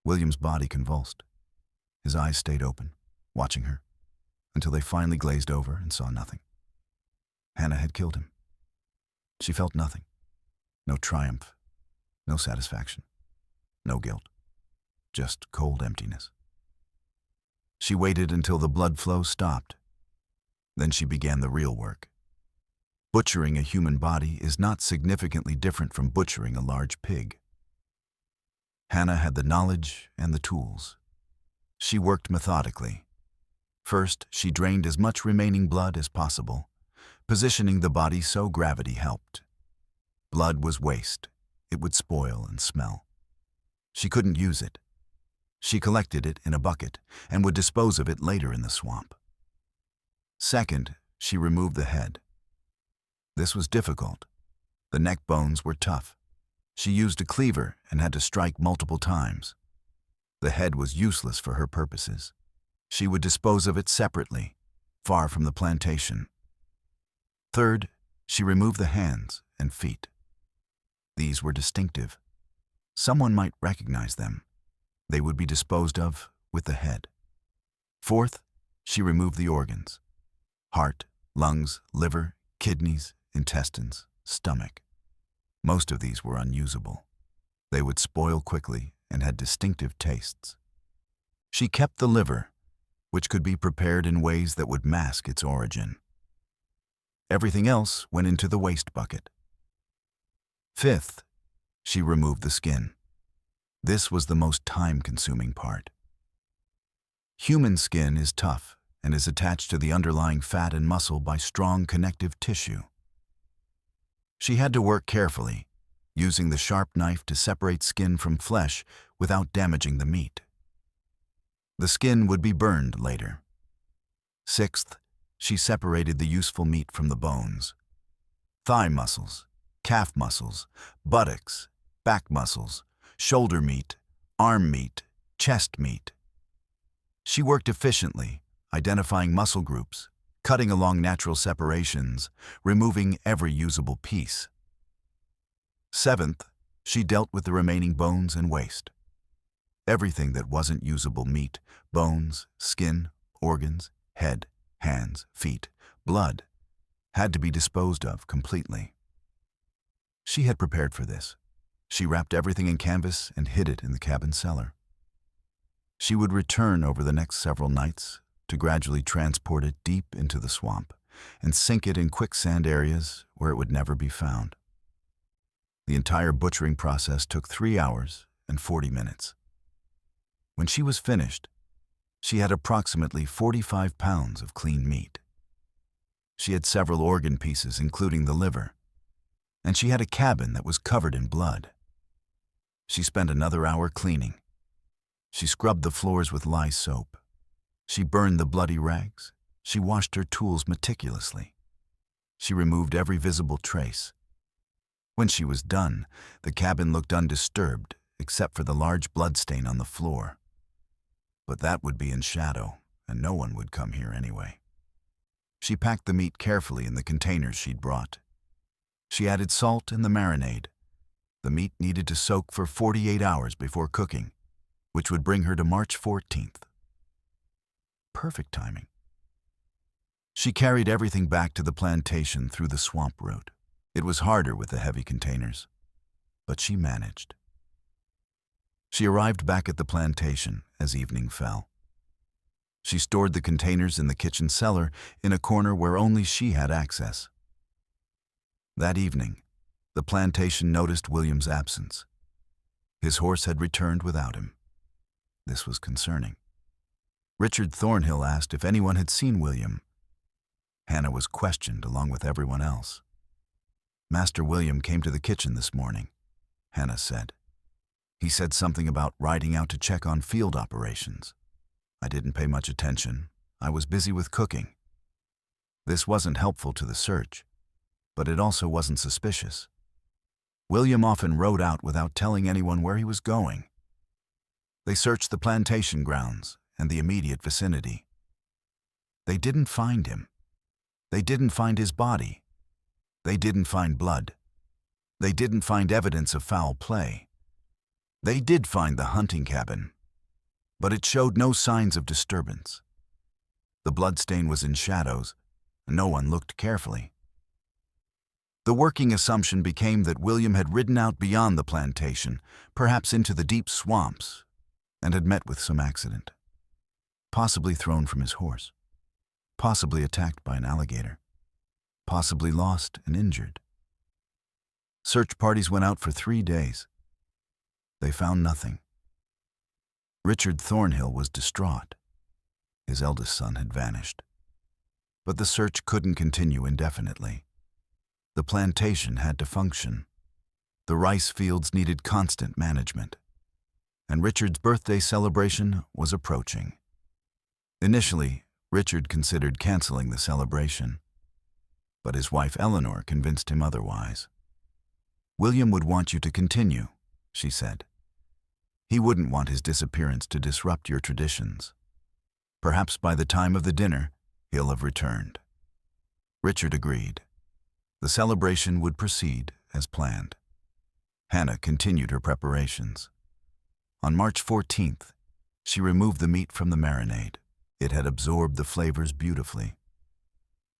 William's body convulsed. His eyes stayed open, watching her, until they finally glazed over and saw nothing. Hannah had killed him. She felt nothing. No triumph, no satisfaction, no guilt, just cold emptiness. She waited until the blood flow stopped. Then she began the real work. Butchering a human body is not significantly different from butchering a large pig. Hannah had the knowledge and the tools. She worked methodically. First, she drained as much remaining blood as possible, positioning the body so gravity helped. Blood was waste. It would spoil and smell. She couldn't use it. She collected it in a bucket and would dispose of it later in the swamp. Second, she removed the head. This was difficult. The neck bones were tough. She used a cleaver and had to strike multiple times. The head was useless for her purposes. She would dispose of it separately, far from the plantation. Third, she removed the hands and feet. These were distinctive. Someone might recognize them. They would be disposed of with the head. Fourth, she removed the organs: heart, lungs, liver, kidneys, intestines, stomach. Most of these were unusable. They would spoil quickly and had distinctive tastes. She kept the liver, which could be prepared in ways that would mask its origin. Everything else went into the waste bucket. Fifth, she removed the skin. This was the most time-consuming part. Human skin is tough and is attached to the underlying fat and muscle by strong connective tissue. She had to work carefully, using the sharp knife to separate skin from flesh without damaging the meat. The skin would be burned later. Sixth, she separated the useful meat from the bones. Thigh muscles, calf muscles, buttocks, back muscles, shoulder meat, arm meat, chest meat. She worked efficiently, identifying muscle groups, cutting along natural separations, removing every usable piece. Seventh, she dealt with the remaining bones and waste. Everything that wasn't usable meat, bones, skin, organs, head, hands, feet, blood, had to be disposed of completely. She had prepared for this. She wrapped everything in canvas and hid it in the cabin cellar. She would return over the next several nights to gradually transport it deep into the swamp and sink it in quicksand areas where it would never be found. The entire butchering process took 3 hours and 40 minutes. When she was finished, she had approximately 45 pounds of clean meat. She had several organ pieces, including the liver, and she had a cabin that was covered in blood. She spent another hour cleaning. She scrubbed the floors with lye soap. She burned the bloody rags. She washed her tools meticulously. She removed every visible trace. When she was done, the cabin looked undisturbed except for the large bloodstain on the floor. But that would be in shadow, and no one would come here anyway. She packed the meat carefully in the containers she'd brought. She added salt in the marinade. The meat needed to soak for 48 hours before cooking, which would bring her to March 14th. Perfect timing. She carried everything back to the plantation through the swamp route. It was harder with the heavy containers, but she managed. She arrived back at the plantation as evening fell. She stored the containers in the kitchen cellar in a corner where only she had access. That evening, the plantation noticed William's absence. His horse had returned without him. This was concerning. Richard Thornhill asked if anyone had seen William. Hannah was questioned along with everyone else. Master William came to the kitchen this morning, Hannah said. He said something about riding out to check on field operations. I didn't pay much attention. I was busy with cooking. This wasn't helpful to the search, but it also wasn't suspicious. William often rode out without telling anyone where he was going. They searched the plantation grounds and the immediate vicinity. They didn't find him. They didn't find his body. They didn't find blood. They didn't find evidence of foul play. They did find the hunting cabin, but it showed no signs of disturbance. The bloodstain was in shadows, and no one looked carefully. The working assumption became that William had ridden out beyond the plantation, perhaps into the deep swamps, and had met with some accident. Possibly thrown from his horse. Possibly attacked by an alligator. Possibly lost and injured. Search parties went out for 3 days. They found nothing. Richard Thornhill was distraught. His eldest son had vanished. But the search couldn't continue indefinitely. The plantation had to function. The rice fields needed constant management. And Richard's birthday celebration was approaching. Initially, Richard considered canceling the celebration, but his wife Eleanor convinced him otherwise. "William would want you to continue," she said. "He wouldn't want his disappearance to disrupt your traditions. Perhaps by the time of the dinner, he'll have returned." Richard agreed. The celebration would proceed as planned. Hannah continued her preparations. On March 14th, she removed the meat from the marinade. It had absorbed the flavors beautifully.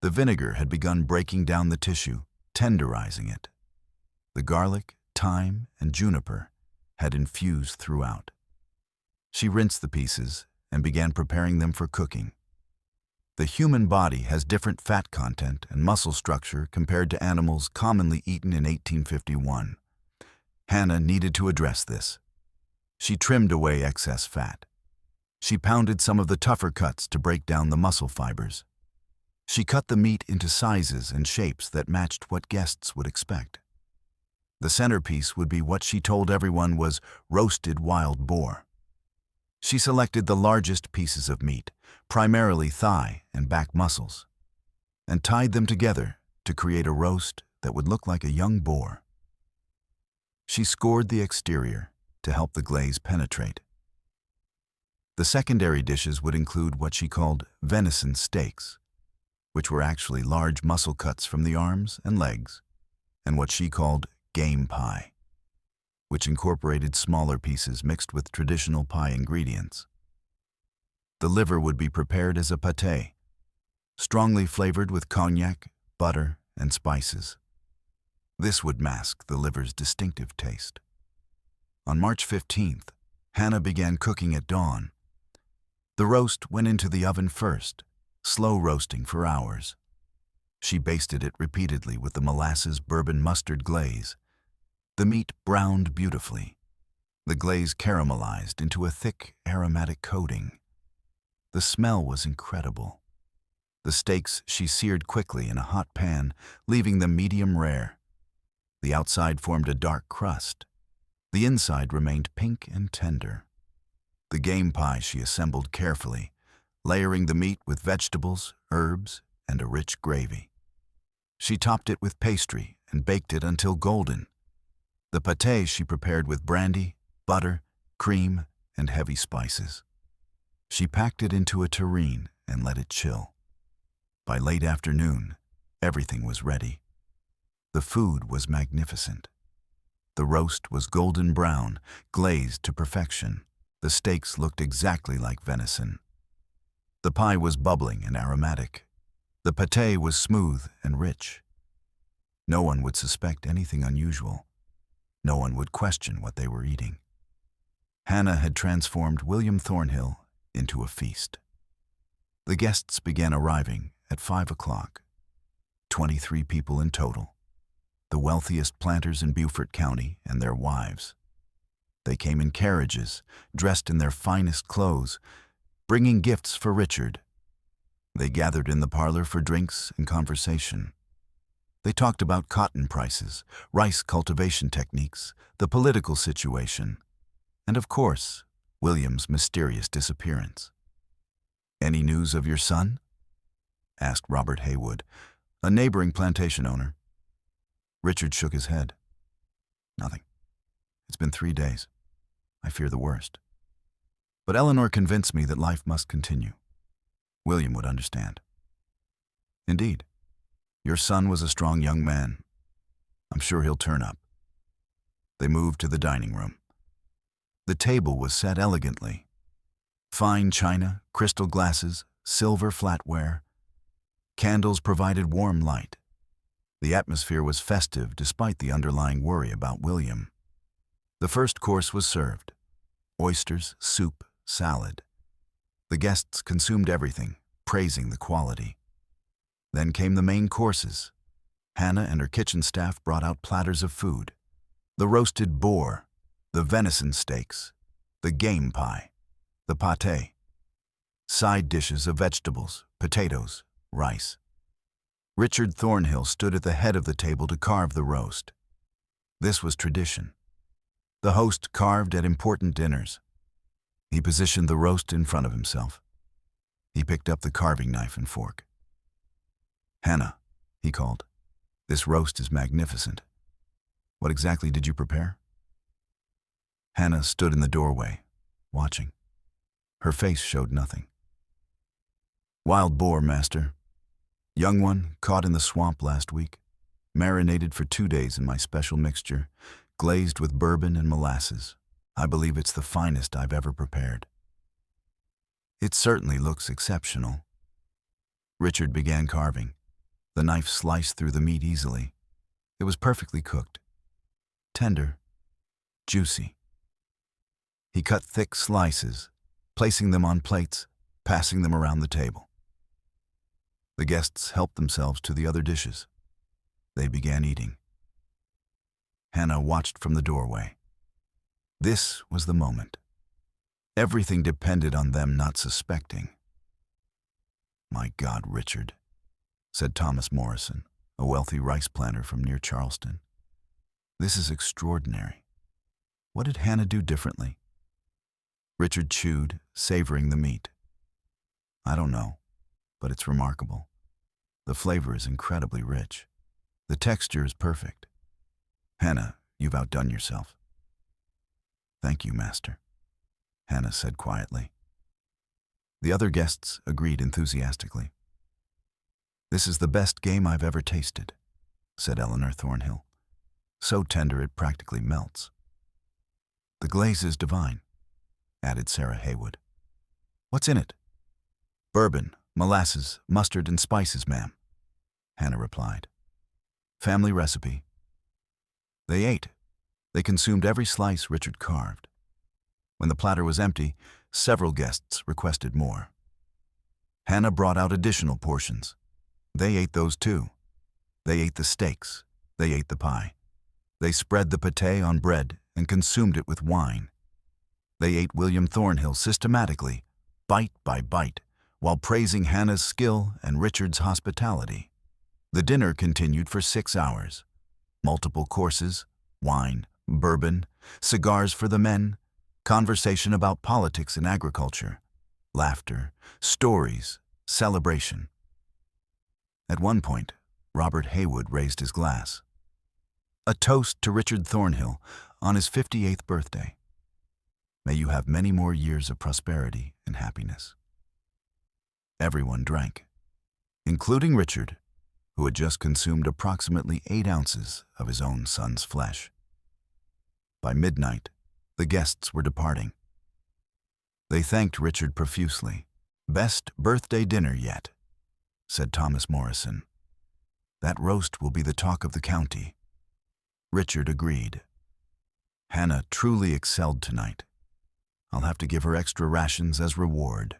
The vinegar had begun breaking down the tissue, tenderizing it. The garlic, thyme, and juniper had infused throughout. She rinsed the pieces and began preparing them for cooking. The human body has different fat content and muscle structure compared to animals commonly eaten in 1851. Hannah needed to address this. She trimmed away excess fat. She pounded some of the tougher cuts to break down the muscle fibers. She cut the meat into sizes and shapes that matched what guests would expect. The centerpiece would be what she told everyone was roasted wild boar. She selected the largest pieces of meat, primarily thigh and back muscles, and tied them together to create a roast that would look like a young boar. She scored the exterior to help the glaze penetrate. The secondary dishes would include what she called venison steaks, which were actually large muscle cuts from the arms and legs, and what she called game pie, which incorporated smaller pieces mixed with traditional pie ingredients. The liver would be prepared as a pâté, strongly flavored with cognac, butter, and spices. This would mask the liver's distinctive taste. On March 15th, Hannah began cooking at dawn. The roast went into the oven first, slow roasting for hours. She basted it repeatedly with the molasses bourbon mustard glaze. The meat browned beautifully. The glaze caramelized into a thick, aromatic coating. The smell was incredible. The steaks she seared quickly in a hot pan, leaving them medium rare. The outside formed a dark crust. The inside remained pink and tender. The game pie she assembled carefully, layering the meat with vegetables, herbs, and a rich gravy. She topped it with pastry and baked it until golden. The pâté she prepared with brandy, butter, cream, and heavy spices. She packed it into a tureen and let it chill. By late afternoon, everything was ready. The food was magnificent. The roast was golden brown, glazed to perfection. The steaks looked exactly like venison. The pie was bubbling and aromatic. The pâté was smooth and rich. No one would suspect anything unusual. No one would question what they were eating. Hannah had transformed William Thornhill into a feast. The guests began arriving at 5 o'clock. 23 people in total. The wealthiest planters in Beaufort County and their wives. They came in carriages, dressed in their finest clothes, bringing gifts for Richard. They gathered in the parlor for drinks and conversation. They talked about cotton prices, rice cultivation techniques, the political situation, and of course, William's mysterious disappearance. "Any news of your son?" asked Robert Haywood, a neighboring plantation owner. Richard shook his head. "Nothing. It's been 3 days. I fear the worst. But Eleanor convinced me that life must continue. William would understand." "Indeed. Your son was a strong young man. I'm sure he'll turn up." They moved to the dining room. The table was set elegantly. Fine china, crystal glasses, silver flatware. Candles provided warm light. The atmosphere was festive despite the underlying worry about William. The first course was served. Oysters, soup, salad. The guests consumed everything, praising the quality. Then came the main courses. Hannah and her kitchen staff brought out platters of food. The roasted boar, the venison steaks, the game pie, the pâté. Side dishes of vegetables, potatoes, rice. Richard Thornhill stood at the head of the table to carve the roast. This was tradition. The host carved at important dinners. He positioned the roast in front of himself. He picked up the carving knife and fork. "Hannah," he called, "this roast is magnificent. What exactly did you prepare?" Hannah stood in the doorway, watching. Her face showed nothing. "Wild boar, master. Young one, caught in the swamp last week. Marinated for 2 days in my special mixture, glazed with bourbon and molasses. I believe it's the finest I've ever prepared." "It certainly looks exceptional." Richard began carving. The knife sliced through the meat easily. It was perfectly cooked. Tender, juicy. He cut thick slices, placing them on plates, passing them around the table. The guests helped themselves to the other dishes. They began eating. Hannah watched from the doorway. This was the moment. Everything depended on them not suspecting. "My God, Richard," said Thomas Morrison, a wealthy rice planter from near Charleston. "This is extraordinary. What did Hannah do differently?" Richard chewed, savoring the meat. "I don't know, but it's remarkable. The flavor is incredibly rich. The texture is perfect. Hannah, you've outdone yourself." "Thank you, master," Hannah said quietly. The other guests agreed enthusiastically. "This is the best game I've ever tasted," said Eleanor Thornhill. "So tender it practically melts." "The glaze is divine," added Sarah Haywood. "What's in it?" "Bourbon, molasses, mustard, and spices, ma'am," Hannah replied. "Family recipe." They ate. They consumed every slice Richard carved. When the platter was empty, several guests requested more. Hannah brought out additional portions. They ate those too. They ate the steaks. They ate the pie. They spread the pâté on bread and consumed it with wine. They ate William Thornhill systematically, bite by bite, while praising Hannah's skill and Richard's hospitality. The dinner continued for 6 hours. Multiple courses, wine, bourbon, cigars for the men, conversation about politics and agriculture, laughter, stories, celebration. At one point, Robert Haywood raised his glass. "A toast to Richard Thornhill on his 58th birthday. May you have many more years of prosperity and happiness." Everyone drank, including Richard, who had just consumed approximately 8 ounces of his own son's flesh. By midnight, the guests were departing. They thanked Richard profusely. "Best birthday dinner yet," said Thomas Morrison. "That roast will be the talk of the county." Richard agreed. "Hannah truly excelled tonight. I'll have to give her extra rations as reward."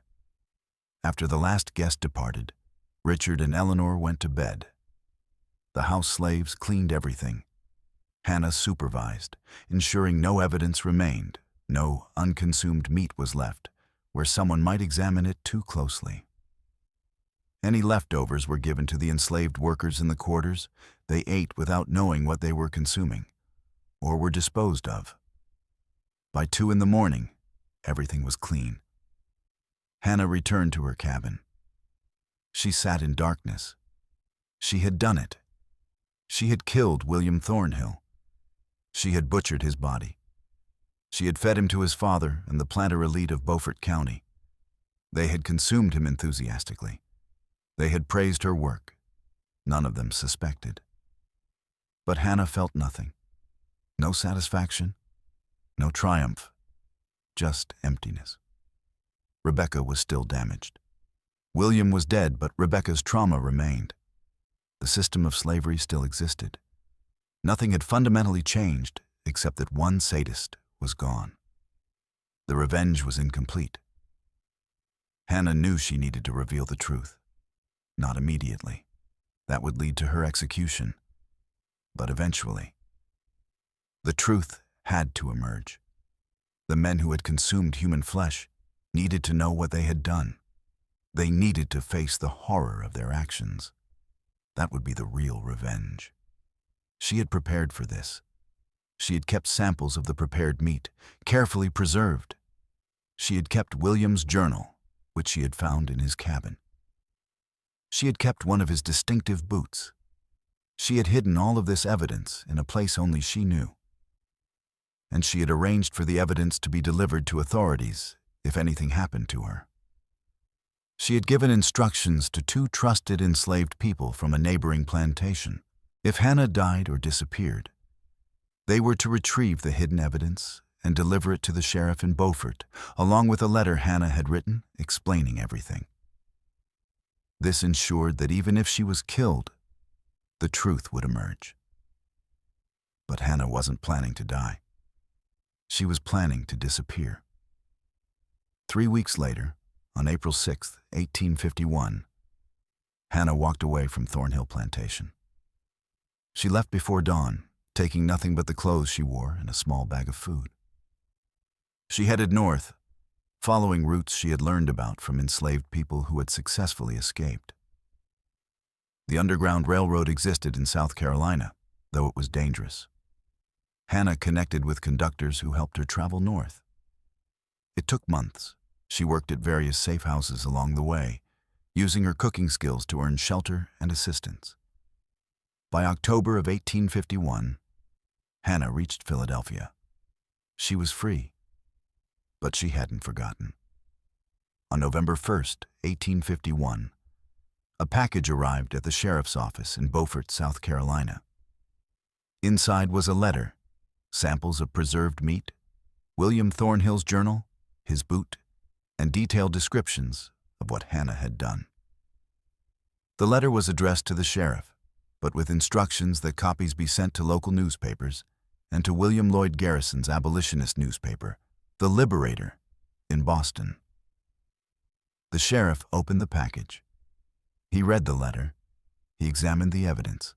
After the last guest departed, Richard and Eleanor went to bed. The house slaves cleaned everything. Hannah supervised, ensuring no evidence remained, no unconsumed meat was left, where someone might examine it too closely. Any leftovers were given to the enslaved workers in the quarters. They ate without knowing what they were consuming, or were disposed of. By 2 in the morning, everything was clean. Hannah returned to her cabin. She sat in darkness. She had done it. She had killed William Thornhill. She had butchered his body. She had fed him to his father and the planter elite of Beaufort County. They had consumed him enthusiastically. They had praised her work. None of them suspected. But Hannah felt nothing. No satisfaction, no triumph, just emptiness. Rebecca was still damaged. William was dead, but Rebecca's trauma remained. The system of slavery still existed. Nothing had fundamentally changed except that one sadist was gone. The revenge was incomplete. Hannah knew she needed to reveal the truth. Not immediately. That would lead to her execution. But eventually. The truth had to emerge. The men who had consumed human flesh needed to know what they had done. They needed to face the horror of their actions. That would be the real revenge. She had prepared for this. She had kept samples of the prepared meat, carefully preserved. She had kept William's journal, which she had found in his cabin. She had kept one of his distinctive boots. She had hidden all of this evidence in a place only she knew. And she had arranged for the evidence to be delivered to authorities if anything happened to her. She had given instructions to two trusted enslaved people from a neighboring plantation. If Hannah died or disappeared, they were to retrieve the hidden evidence and deliver it to the sheriff in Beaufort, along with a letter Hannah had written explaining everything. This ensured that even if she was killed, the truth would emerge. But Hannah wasn't planning to die. She was planning to disappear. 3 weeks later, on April 6, 1851, Hannah walked away from Thornhill Plantation. She left before dawn, taking nothing but the clothes she wore and a small bag of food. She headed north, following routes she had learned about from enslaved people who had successfully escaped. The Underground Railroad existed in South Carolina, though it was dangerous. Hannah connected with conductors who helped her travel north. It took months. She worked at various safe houses along the way, using her cooking skills to earn shelter and assistance. By October of 1851, Hannah reached Philadelphia. She was free, but she hadn't forgotten. On November 1st, 1851, a package arrived at the sheriff's office in Beaufort, South Carolina. Inside was a letter, samples of preserved meat, William Thornhill's journal, his boot, and detailed descriptions of what Hannah had done. The letter was addressed to the sheriff, but with instructions that copies be sent to local newspapers and to William Lloyd Garrison's abolitionist newspaper, The Liberator, in Boston. The sheriff opened the package. He read the letter. He examined the evidence.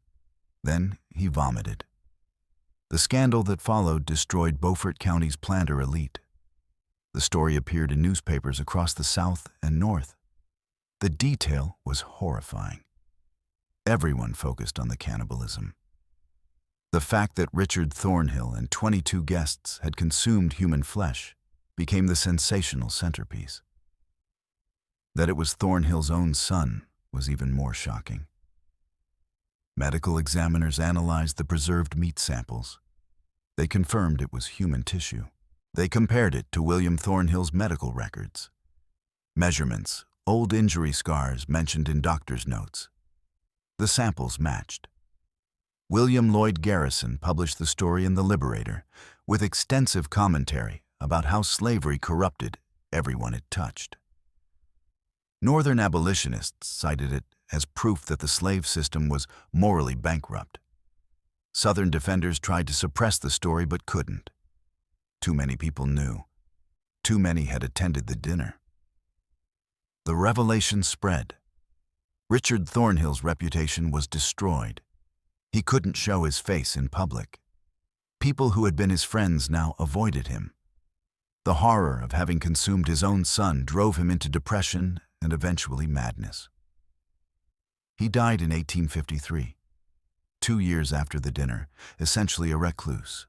Then he vomited. The scandal that followed destroyed Beaufort County's planter elite. The story appeared in newspapers across the South and North. The detail was horrifying. Everyone focused on the cannibalism. The fact that Richard Thornhill and 22 guests had consumed human flesh became the sensational centerpiece. That it was Thornhill's own son was even more shocking. Medical examiners analyzed the preserved meat samples. They confirmed it was human tissue. They compared it to William Thornhill's medical records. Measurements, old injury scars mentioned in doctor's notes. The samples matched. William Lloyd Garrison published the story in The Liberator, with extensive commentary about how slavery corrupted everyone it touched. Northern abolitionists cited it as proof that the slave system was morally bankrupt. Southern defenders tried to suppress the story but couldn't. Too many people knew. Too many had attended the dinner. The revelation spread. Richard Thornhill's reputation was destroyed. He couldn't show his face in public. People who had been his friends now avoided him. The horror of having consumed his own son drove him into depression and eventually madness. He died in 1853, 2 years after the dinner, essentially a recluse.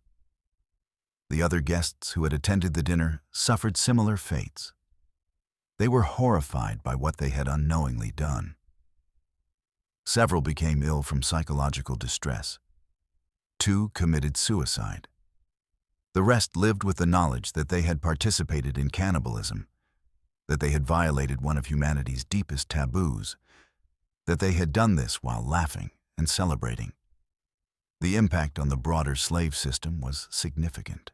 The other guests who had attended the dinner suffered similar fates. They were horrified by what they had unknowingly done. Several became ill from psychological distress. 2 committed suicide. The rest lived with the knowledge that they had participated in cannibalism, that they had violated one of humanity's deepest taboos, that they had done this while laughing and celebrating. The impact on the broader slave system was significant.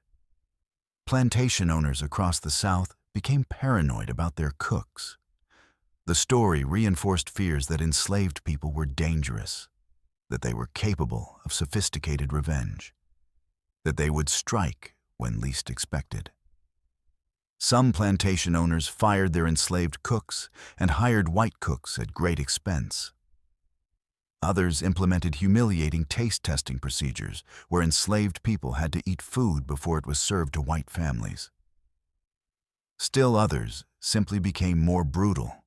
Plantation owners across the South became paranoid about their cooks. The story reinforced fears that enslaved people were dangerous, that they were capable of sophisticated revenge, that they would strike when least expected. Some plantation owners fired their enslaved cooks and hired white cooks at great expense. Others implemented humiliating taste testing procedures where enslaved people had to eat food before it was served to white families. Still others simply became more brutal,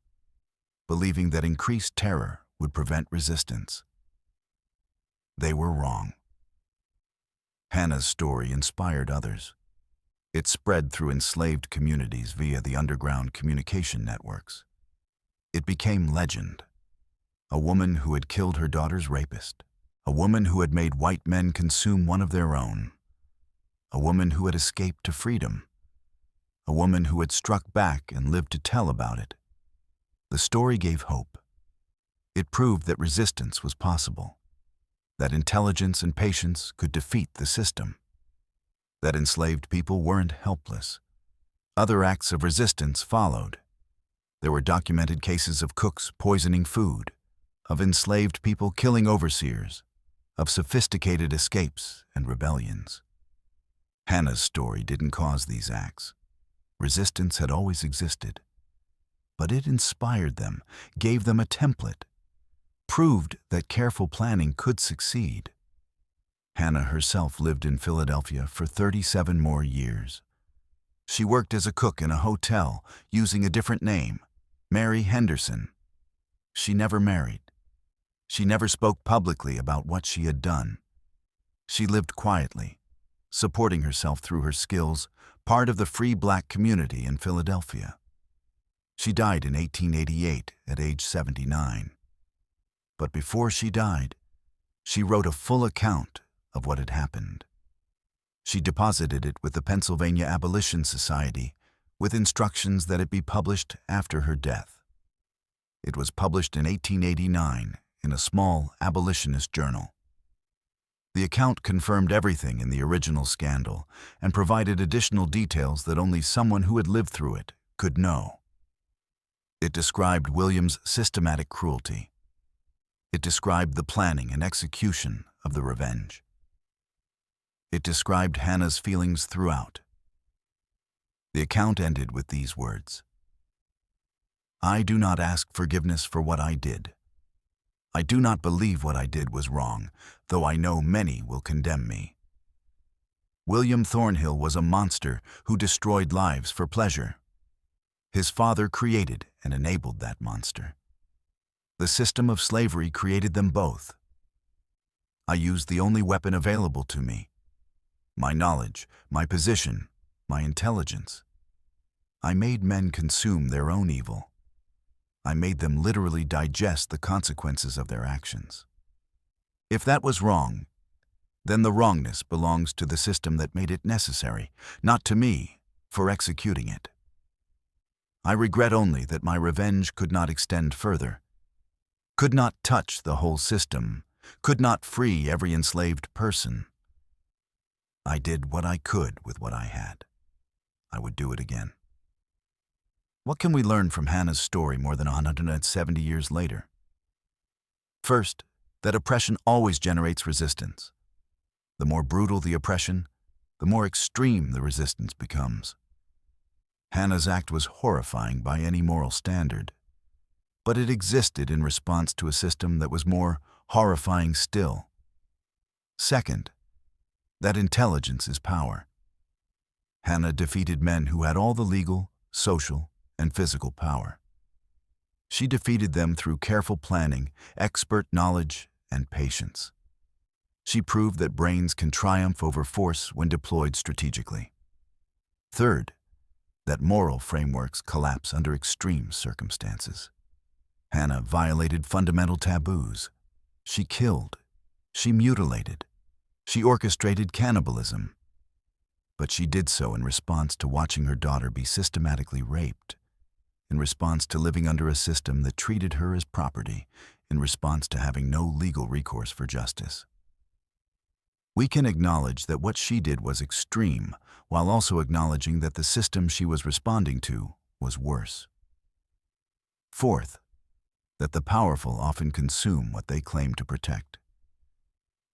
believing that increased terror would prevent resistance. They were wrong. Hannah's story inspired others. It spread through enslaved communities via the underground communication networks. It became legend. A woman who had killed her daughter's rapist. A woman who had made white men consume one of their own. A woman who had escaped to freedom. A woman who had struck back and lived to tell about it. The story gave hope. It proved that resistance was possible, that intelligence and patience could defeat the system, that enslaved people weren't helpless. Other acts of resistance followed. There were documented cases of cooks poisoning food, of enslaved people killing overseers, of sophisticated escapes and rebellions. Hannah's story didn't cause these acts. Resistance had always existed. But it inspired them, gave them a template, proved that careful planning could succeed. Hannah herself lived in Philadelphia for 37 more years. She worked as a cook in a hotel using a different name, Mary Henderson. She never married. She never spoke publicly about what she had done. She lived quietly, supporting herself through her skills, part of the free black community in Philadelphia. She died in 1888 at age 79. But before she died, she wrote a full account of what had happened. She deposited it with the Pennsylvania Abolition Society with instructions that it be published after her death. It was published in 1889 in a small abolitionist journal. The account confirmed everything in the original scandal and provided additional details that only someone who had lived through it could know. It described William's systematic cruelty. It described the planning and execution of the revenge. It described Hannah's feelings throughout. The account ended with these words: "I do not ask forgiveness for what I did. I do not believe what I did was wrong, though I know many will condemn me. William Thornhill was a monster who destroyed lives for pleasure. His father created and enabled that monster. The system of slavery created them both. I used the only weapon available to me: my knowledge, my position, my intelligence. I made men consume their own evil. I made them literally digest the consequences of their actions. If that was wrong, then the wrongness belongs to the system that made it necessary, not to me, for executing it. I regret only that my revenge could not extend further, could not touch the whole system, could not free every enslaved person. I did what I could with what I had. I would do it again." What can we learn from Hannah's story more than 170 years later? First, that oppression always generates resistance. The more brutal the oppression, the more extreme the resistance becomes. Hannah's act was horrifying by any moral standard, but it existed in response to a system that was more horrifying still. Second, that intelligence is power. Hannah defeated men who had all the legal, social, and physical power. She defeated them through careful planning, expert knowledge, and patience. She proved that brains can triumph over force when deployed strategically. Third, that moral frameworks collapse under extreme circumstances. Hannah violated fundamental taboos. She killed. She mutilated. She orchestrated cannibalism. But she did so in response to watching her daughter be systematically raped, in response to living under a system that treated her as property, in response to having no legal recourse for justice. We can acknowledge that what she did was extreme, while also acknowledging that the system she was responding to was worse. Fourth, that the powerful often consume what they claim to protect.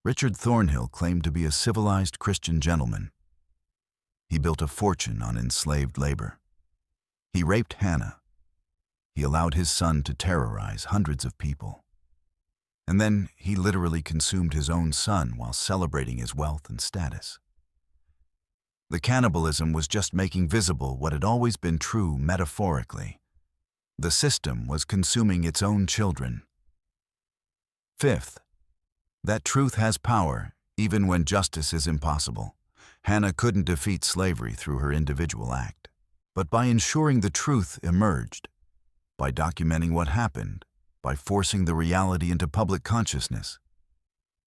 Richard Thornhill claimed to be a civilized Christian gentleman. He built a fortune on enslaved labor. He raped Hannah. He allowed his son to terrorize hundreds of people. And then he literally consumed his own son while celebrating his wealth and status. The cannibalism was just making visible what had always been true metaphorically. The system was consuming its own children. Fifth, that truth has power even when justice is impossible. Hannah couldn't defeat slavery through her individual act, but by ensuring the truth emerged, by documenting what happened, by forcing the reality into public consciousness.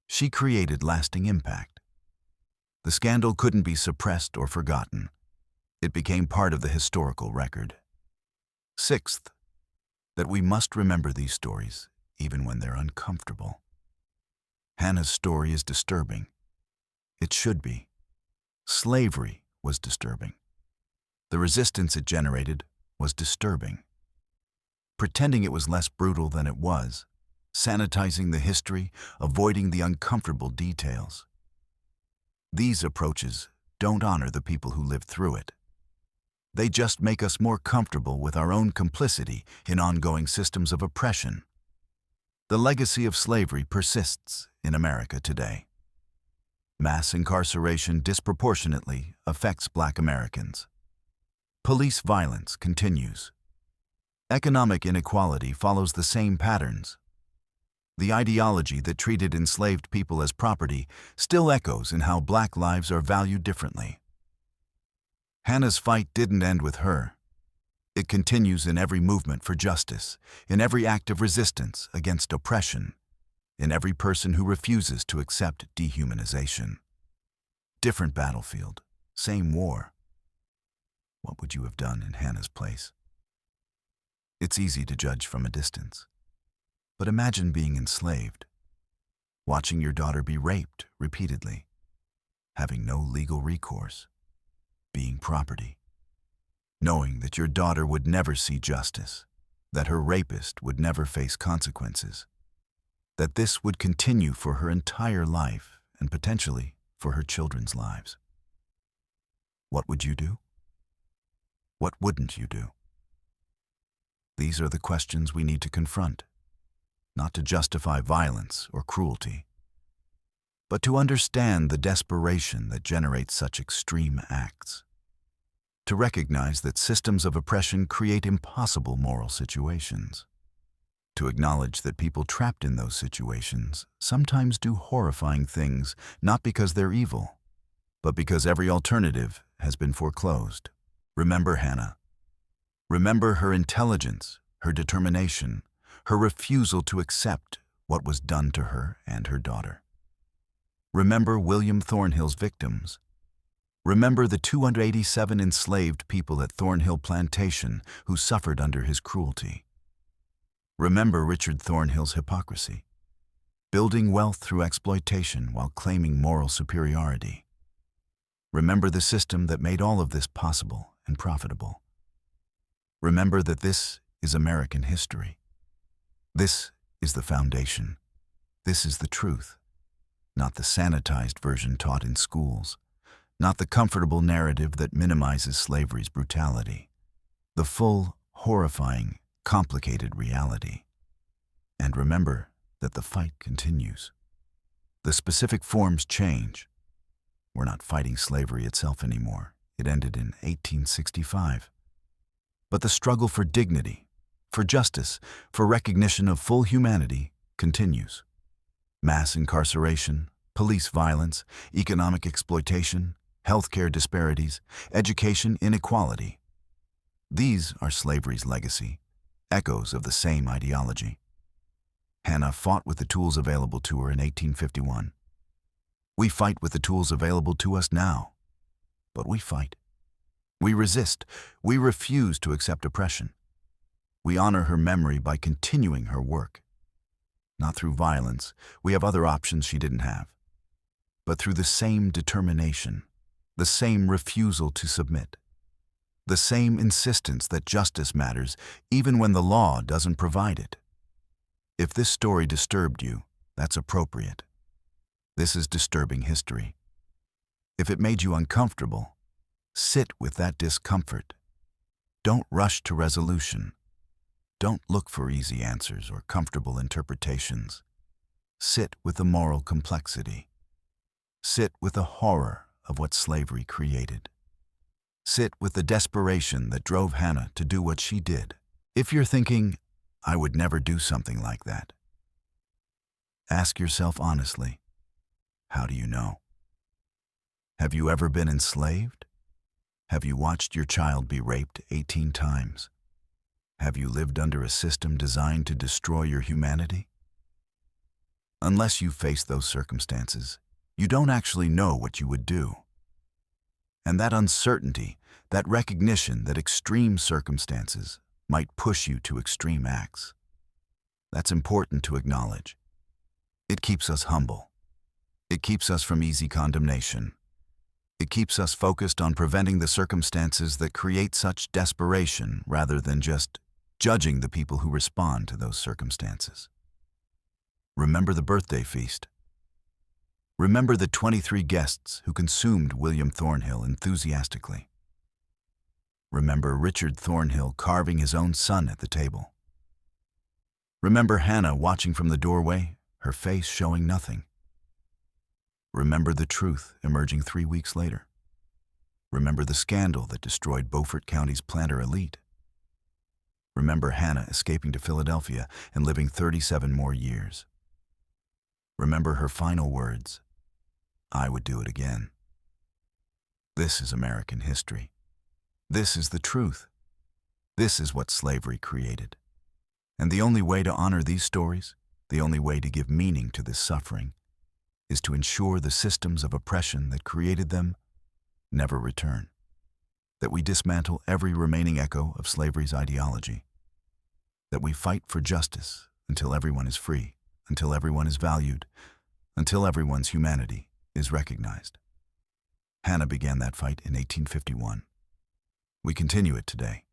She created lasting impact. The scandal couldn't be suppressed or forgotten. It became part of the historical record. Sixth, that we must remember these stories even when they're uncomfortable. Hannah's story is disturbing. It should be. Slavery was disturbing. The resistance it generated was disturbing. Pretending it was less brutal than it was, sanitizing the history, avoiding the uncomfortable details. These approaches don't honor the people who lived through it. They just make us more comfortable with our own complicity in ongoing systems of oppression. The legacy of slavery persists in America today. Mass incarceration disproportionately affects Black Americans. Police violence continues. Economic inequality follows the same patterns. The ideology that treated enslaved people as property still echoes in how Black lives are valued differently. Hannah's fight didn't end with her. It continues in every movement for justice, in every act of resistance against oppression, in every person who refuses to accept dehumanization. Different battlefield, same war. What would you have done in Hannah's place? It's easy to judge from a distance. But imagine being enslaved, watching your daughter be raped repeatedly, having no legal recourse, being property, knowing that your daughter would never see justice, that her rapist would never face consequences, that this would continue for her entire life and potentially for her children's lives. What would you do? What wouldn't you do? These are the questions we need to confront, not to justify violence or cruelty, but to understand the desperation that generates such extreme acts, to recognize that systems of oppression create impossible moral situations, to acknowledge that people trapped in those situations sometimes do horrifying things not because they're evil, but because every alternative has been foreclosed. Remember Hannah. Remember her intelligence, her determination, her refusal to accept what was done to her and her daughter. Remember William Thornhill's victims. Remember the 287 enslaved people at Thornhill Plantation who suffered under his cruelty. Remember Richard Thornhill's hypocrisy, building wealth through exploitation while claiming moral superiority. Remember the system that made all of this possible and profitable. Remember that this is American history. This is the foundation. This is the truth, not the sanitized version taught in schools, not the comfortable narrative that minimizes slavery's brutality, the full, horrifying, complicated reality. And remember that the fight continues. The specific forms change. We're not fighting slavery itself anymore. It ended in 1865. But the struggle for dignity, for justice, for recognition of full humanity continues. Mass incarceration, police violence, economic exploitation, healthcare disparities, education inequality. These are slavery's legacy, echoes of the same ideology. Hannah fought with the tools available to her in 1851. We fight with the tools available to us now. But we fight. We resist. We refuse to accept oppression. We honor her memory by continuing her work. Not through violence. We have other options she didn't have. But through the same determination, the same refusal to submit, the same insistence that justice matters even when the law doesn't provide it. If this story disturbed you, that's appropriate. This is disturbing history. If it made you uncomfortable, sit with that discomfort. Don't rush to resolution. Don't look for easy answers or comfortable interpretations. Sit with the moral complexity. Sit with the horror of what slavery created. Sit with the desperation that drove Hannah to do what she did. If you're thinking, I would never do something like that, ask yourself honestly, how do you know? Have you ever been enslaved? Have you watched your child be raped 18 times? Have you lived under a system designed to destroy your humanity? Unless you face those circumstances, you don't actually know what you would do. And that uncertainty, that recognition that extreme circumstances might push you to extreme acts, that's important to acknowledge. It keeps us humble. It keeps us from easy condemnation. It keeps us focused on preventing the circumstances that create such desperation rather than just judging the people who respond to those circumstances. Remember the birthday feast. Remember the 23 guests who consumed William Thornhill enthusiastically. Remember Richard Thornhill carving his own son at the table. Remember Hannah watching from the doorway, her face showing nothing. Remember the truth emerging 3 weeks later. Remember the scandal that destroyed Beaufort County's planter elite. Remember Hannah escaping to Philadelphia and living 37 more years. Remember her final words, "I would do it again." This is American history. This is the truth. This is what slavery created. And the only way to honor these stories, the only way to give meaning to this suffering, is to ensure the systems of oppression that created them never return. That we dismantle every remaining echo of slavery's ideology. That we fight for justice until everyone is free, until everyone is valued, until everyone's humanity is recognized. Hannah began that fight in 1851. We continue it today.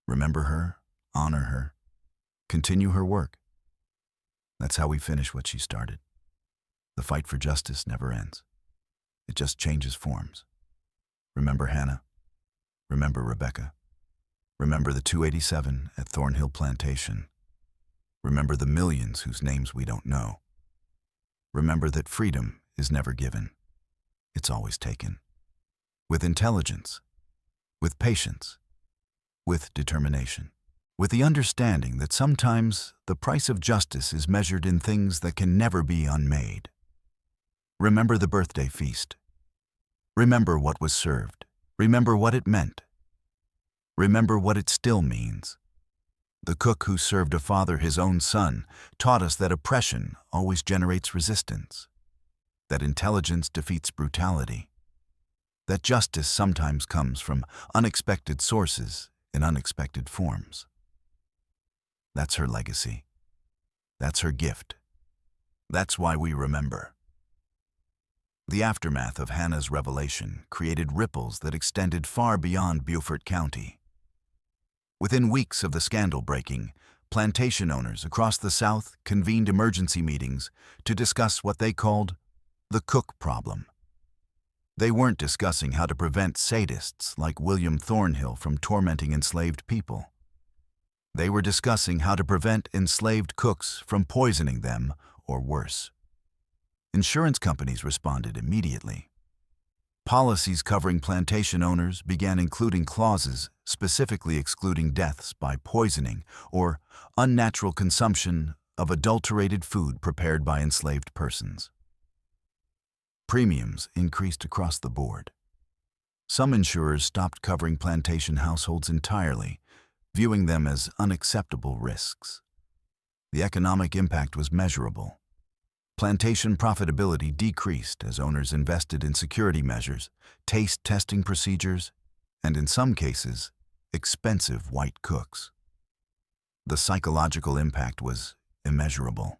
Remember her, honor her, continue her work. That's how we finish what she started. The fight for justice never ends. It just changes forms. Remember Hannah. Remember Rebecca. Remember the 287 at Thornhill Plantation. Remember the millions whose names we don't know. Remember that freedom is never given. It's always taken. With intelligence, with patience, with determination, with the understanding that sometimes the price of justice is measured in things that can never be unmade. Remember the birthday feast. Remember what was served. Remember what it meant. Remember what it still means. The cook who served a father his own son taught us that oppression always generates resistance, that intelligence defeats brutality, that justice sometimes comes from unexpected sources in unexpected forms. That's her legacy. That's her gift. That's why we remember. The aftermath of Hannah's revelation created ripples that extended far beyond Beaufort County. Within weeks of the scandal breaking, plantation owners across the South convened emergency meetings to discuss what they called the cook problem. They weren't discussing how to prevent sadists like William Thornhill from tormenting enslaved people. They were discussing how to prevent enslaved cooks from poisoning them or worse. Insurance companies responded immediately. Policies covering plantation owners began including clauses specifically excluding deaths by poisoning or unnatural consumption of adulterated food prepared by enslaved persons. Premiums increased across the board. Some insurers stopped covering plantation households entirely, viewing them as unacceptable risks. The economic impact was measurable. Plantation profitability decreased as owners invested in security measures, taste testing procedures, and in some cases, expensive white cooks. The psychological impact was immeasurable.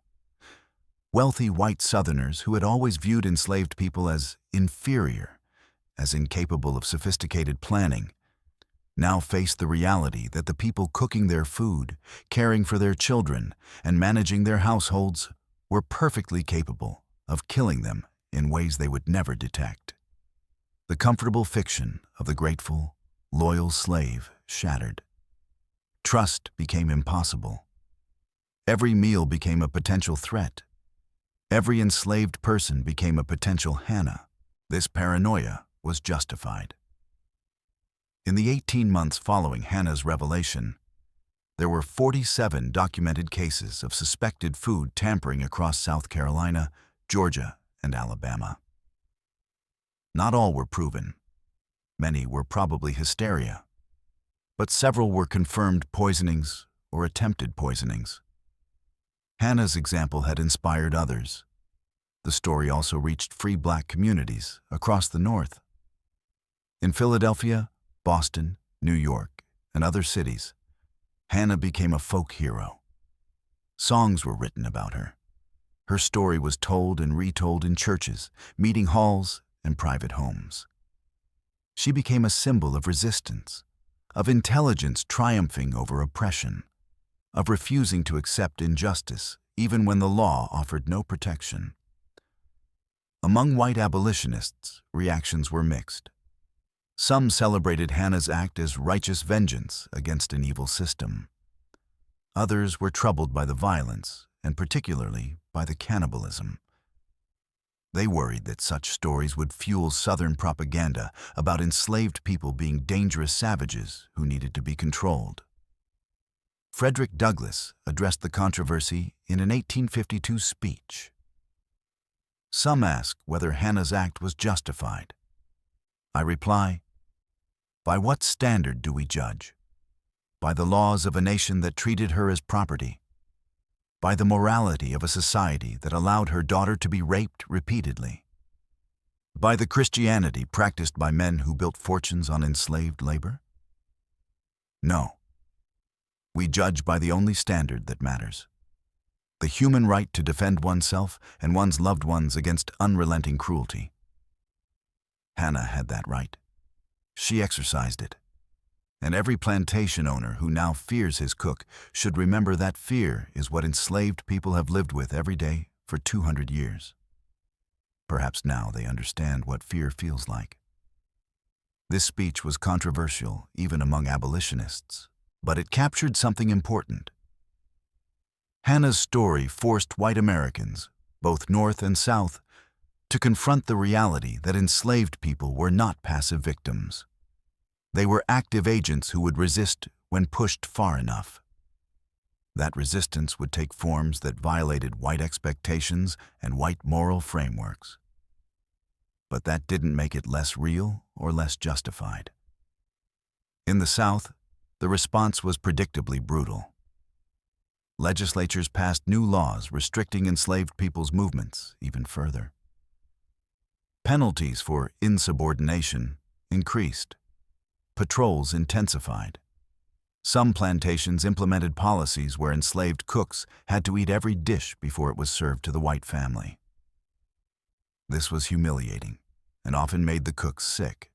Wealthy white Southerners who had always viewed enslaved people as inferior, as incapable of sophisticated planning, now faced the reality that the people cooking their food, caring for their children, and managing their households were perfectly capable of killing them in ways they would never detect. The comfortable fiction of the grateful, loyal slave shattered. Trust became impossible. Every meal became a potential threat. Every enslaved person became a potential Hannah. This paranoia was justified. In the 18 months following Hannah's revelation, there were 47 documented cases of suspected food tampering across South Carolina, Georgia, and Alabama. Not all were proven. Many were probably hysteria. But several were confirmed poisonings or attempted poisonings. Hannah's example had inspired others. The story also reached free black communities across the North. In Philadelphia, Boston, New York, and other cities, Hannah became a folk hero. Songs were written about her. Her story was told and retold in churches, meeting halls, and private homes. She became a symbol of resistance, of intelligence triumphing over oppression, of refusing to accept injustice even when the law offered no protection. Among white abolitionists, reactions were mixed. Some celebrated Hannah's act as righteous vengeance against an evil system. Others were troubled by the violence, and particularly by the cannibalism. They worried that such stories would fuel Southern propaganda about enslaved people being dangerous savages who needed to be controlled. Frederick Douglass addressed the controversy in an 1852 speech. Some ask whether Hannah's act was justified. I reply, by what standard do we judge? By the laws of a nation that treated her as property? By the morality of a society that allowed her daughter to be raped repeatedly? By the Christianity practiced by men who built fortunes on enslaved labor? No. We judge by the only standard that matters: the human right to defend oneself and one's loved ones against unrelenting cruelty. Hannah had that right. She exercised it. And every plantation owner who now fears his cook should remember that fear is what enslaved people have lived with every day for 200 years. Perhaps now they understand what fear feels like. This speech was controversial even among abolitionists, but it captured something important. Hannah's story forced white Americans, both North and South, to confront the reality that enslaved people were not passive victims. They were active agents who would resist when pushed far enough. That resistance would take forms that violated white expectations and white moral frameworks. But that didn't make it less real or less justified. In the South, the response was predictably brutal. Legislatures passed new laws restricting enslaved people's movements even further. Penalties for insubordination increased. Patrols intensified. Some plantations implemented policies where enslaved cooks had to eat every dish before it was served to the white family. This was humiliating and often made the cooks sick.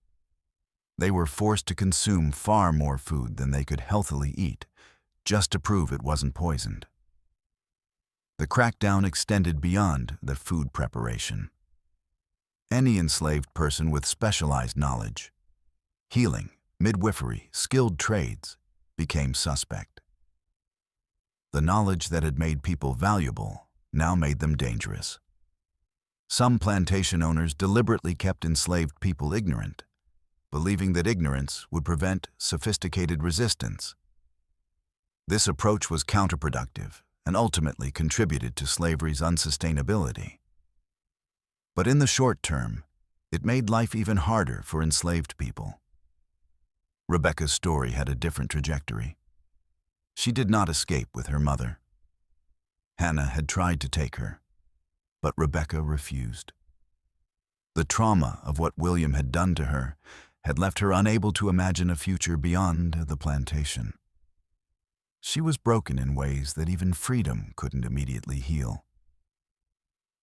They were forced to consume far more food than they could healthily eat, just to prove it wasn't poisoned. The crackdown extended beyond the food preparation. Any enslaved person with specialized knowledge, healing, midwifery, skilled trades, became suspect. The knowledge that had made people valuable now made them dangerous. Some plantation owners deliberately kept enslaved people ignorant, believing that ignorance would prevent sophisticated resistance. This approach was counterproductive and ultimately contributed to slavery's unsustainability. But in the short term, it made life even harder for enslaved people. Rebecca's story had a different trajectory. She did not escape with her mother. Hannah had tried to take her, but Rebecca refused. The trauma of what William had done to her had left her unable to imagine a future beyond the plantation. She was broken in ways that even freedom couldn't immediately heal.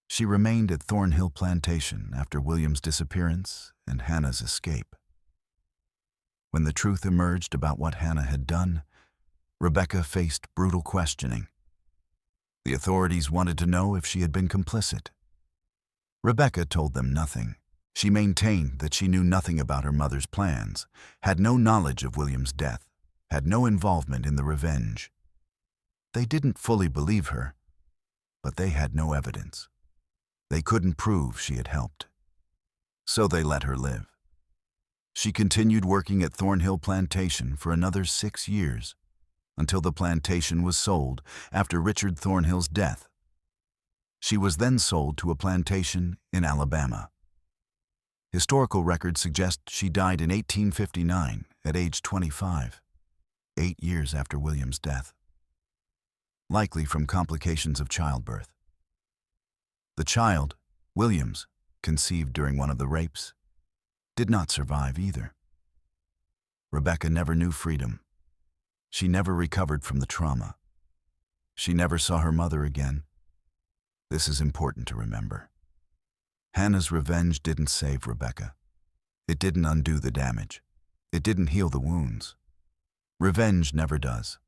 She remained at Thornhill Plantation after William's disappearance and Hannah's escape. When the truth emerged about what Hannah had done, Rebecca faced brutal questioning. The authorities wanted to know if she had been complicit. Rebecca told them nothing. She maintained that she knew nothing about her mother's plans, had no knowledge of William's death, had no involvement in the revenge. They didn't fully believe her, but they had no evidence. They couldn't prove she had helped. So they let her live. She continued working at Thornhill Plantation for another 6 years, until the plantation was sold after Richard Thornhill's death. She was then sold to a plantation in Alabama. Historical records suggest she died in 1859 at age 25, 8 years after William's death, likely from complications of childbirth. The child, Williams, conceived during one of the rapes, did not survive either. Rebecca never knew freedom. She never recovered from the trauma. She never saw her mother again. This is important to remember. Hannah's revenge didn't save Rebecca. It didn't undo the damage. It didn't heal the wounds. Revenge never does.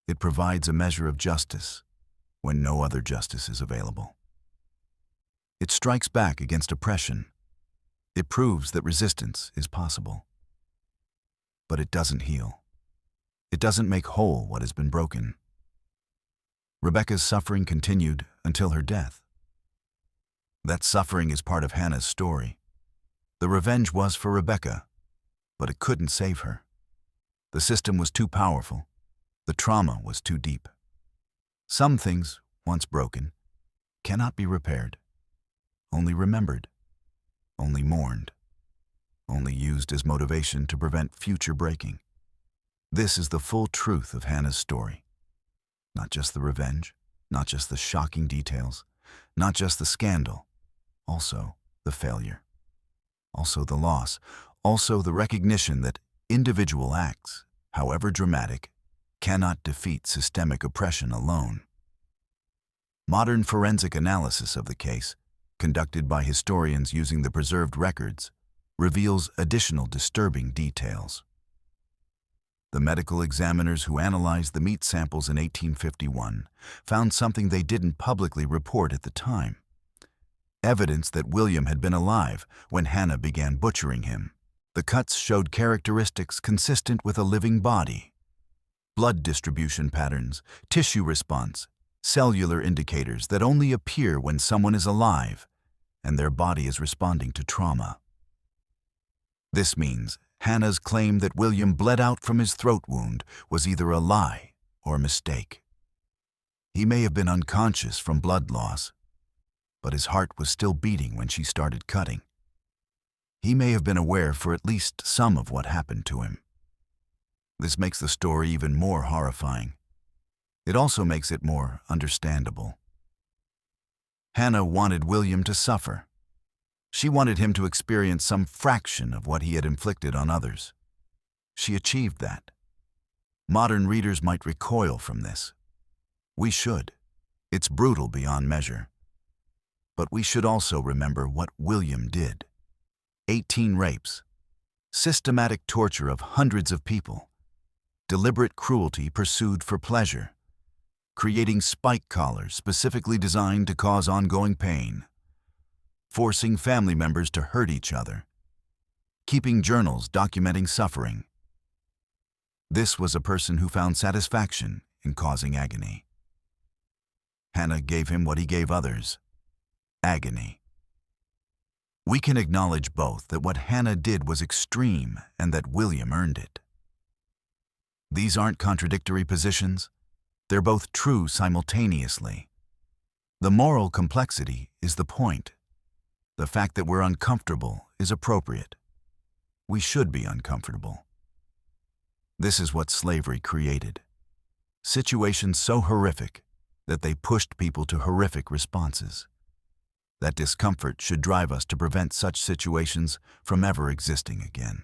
It provides a measure of justice when no other justice is available. It strikes back against oppression. It proves that resistance is possible. But it doesn't heal. It doesn't make whole what has been broken. Rebecca's suffering continued until her death. That suffering is part of Hannah's story. The revenge was for Rebecca, but it couldn't save her. The system was too powerful. The trauma was too deep. Some things, once broken, cannot be repaired, only remembered, only mourned, only used as motivation to prevent future breaking. This is the full truth of Hannah's story. Not just the revenge, not just the shocking details, not just the scandal, also the failure, also the loss, also the recognition that individual acts, however dramatic, cannot defeat systemic oppression alone. Modern forensic analysis of the case, conducted by historians using the preserved records, reveals additional disturbing details. The medical examiners who analyzed the meat samples in 1851 found something they didn't publicly report at the time: evidence that William had been alive when Hannah began butchering him. The cuts showed characteristics consistent with a living body: blood distribution patterns, tissue response, cellular indicators that only appear when someone is alive and their body is responding to trauma. This means Hannah's claim that William bled out from his throat wound was either a lie or a mistake. He may have been unconscious from blood loss, but his heart was still beating when she started cutting. He may have been aware for at least some of what happened to him. This makes the story even more horrifying. It also makes it more understandable. Hannah wanted William to suffer. She wanted him to experience some fraction of what he had inflicted on others. She achieved that. Modern readers might recoil from this. We should. It's brutal beyond measure. But we should also remember what William did. 18 rapes, systematic torture of hundreds of people, deliberate cruelty pursued for pleasure, creating spike collars specifically designed to cause ongoing pain, forcing family members to hurt each other, keeping journals documenting suffering. This was a person who found satisfaction in causing agony. Hannah gave him what he gave others: agony. We can acknowledge both that what Hannah did was extreme and that William earned it. These aren't contradictory positions. They're both true simultaneously. The moral complexity is the point. The fact that we're uncomfortable is appropriate. We should be uncomfortable. This is what slavery created. Situations so horrific that they pushed people to horrific responses. That discomfort should drive us to prevent such situations from ever existing again.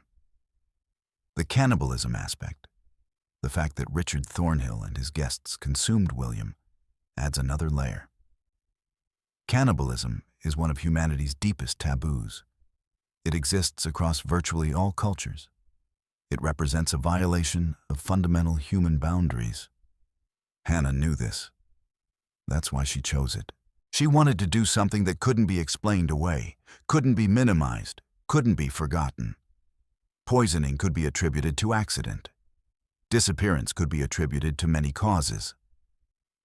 The cannibalism aspect, the fact that Richard Thornhill and his guests consumed William, adds another layer. Cannibalism is one of humanity's deepest taboos. It exists across virtually all cultures. It represents a violation of fundamental human boundaries. Hannah knew this. That's why she chose it. She wanted to do something that couldn't be explained away, couldn't be minimized, couldn't be forgotten. Poisoning could be attributed to accident. Disappearance could be attributed to many causes.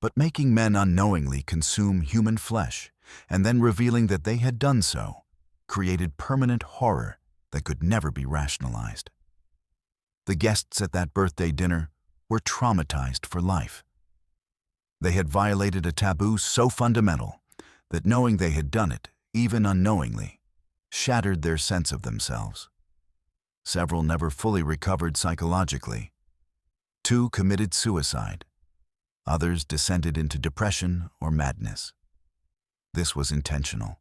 But making men unknowingly consume human flesh and then revealing that they had done so created permanent horror that could never be rationalized. The guests at that birthday dinner were traumatized for life. They had violated a taboo so fundamental that knowing they had done it, even unknowingly, shattered their sense of themselves. Several never fully recovered psychologically. 2 committed suicide. Others descended into depression or madness. This was intentional.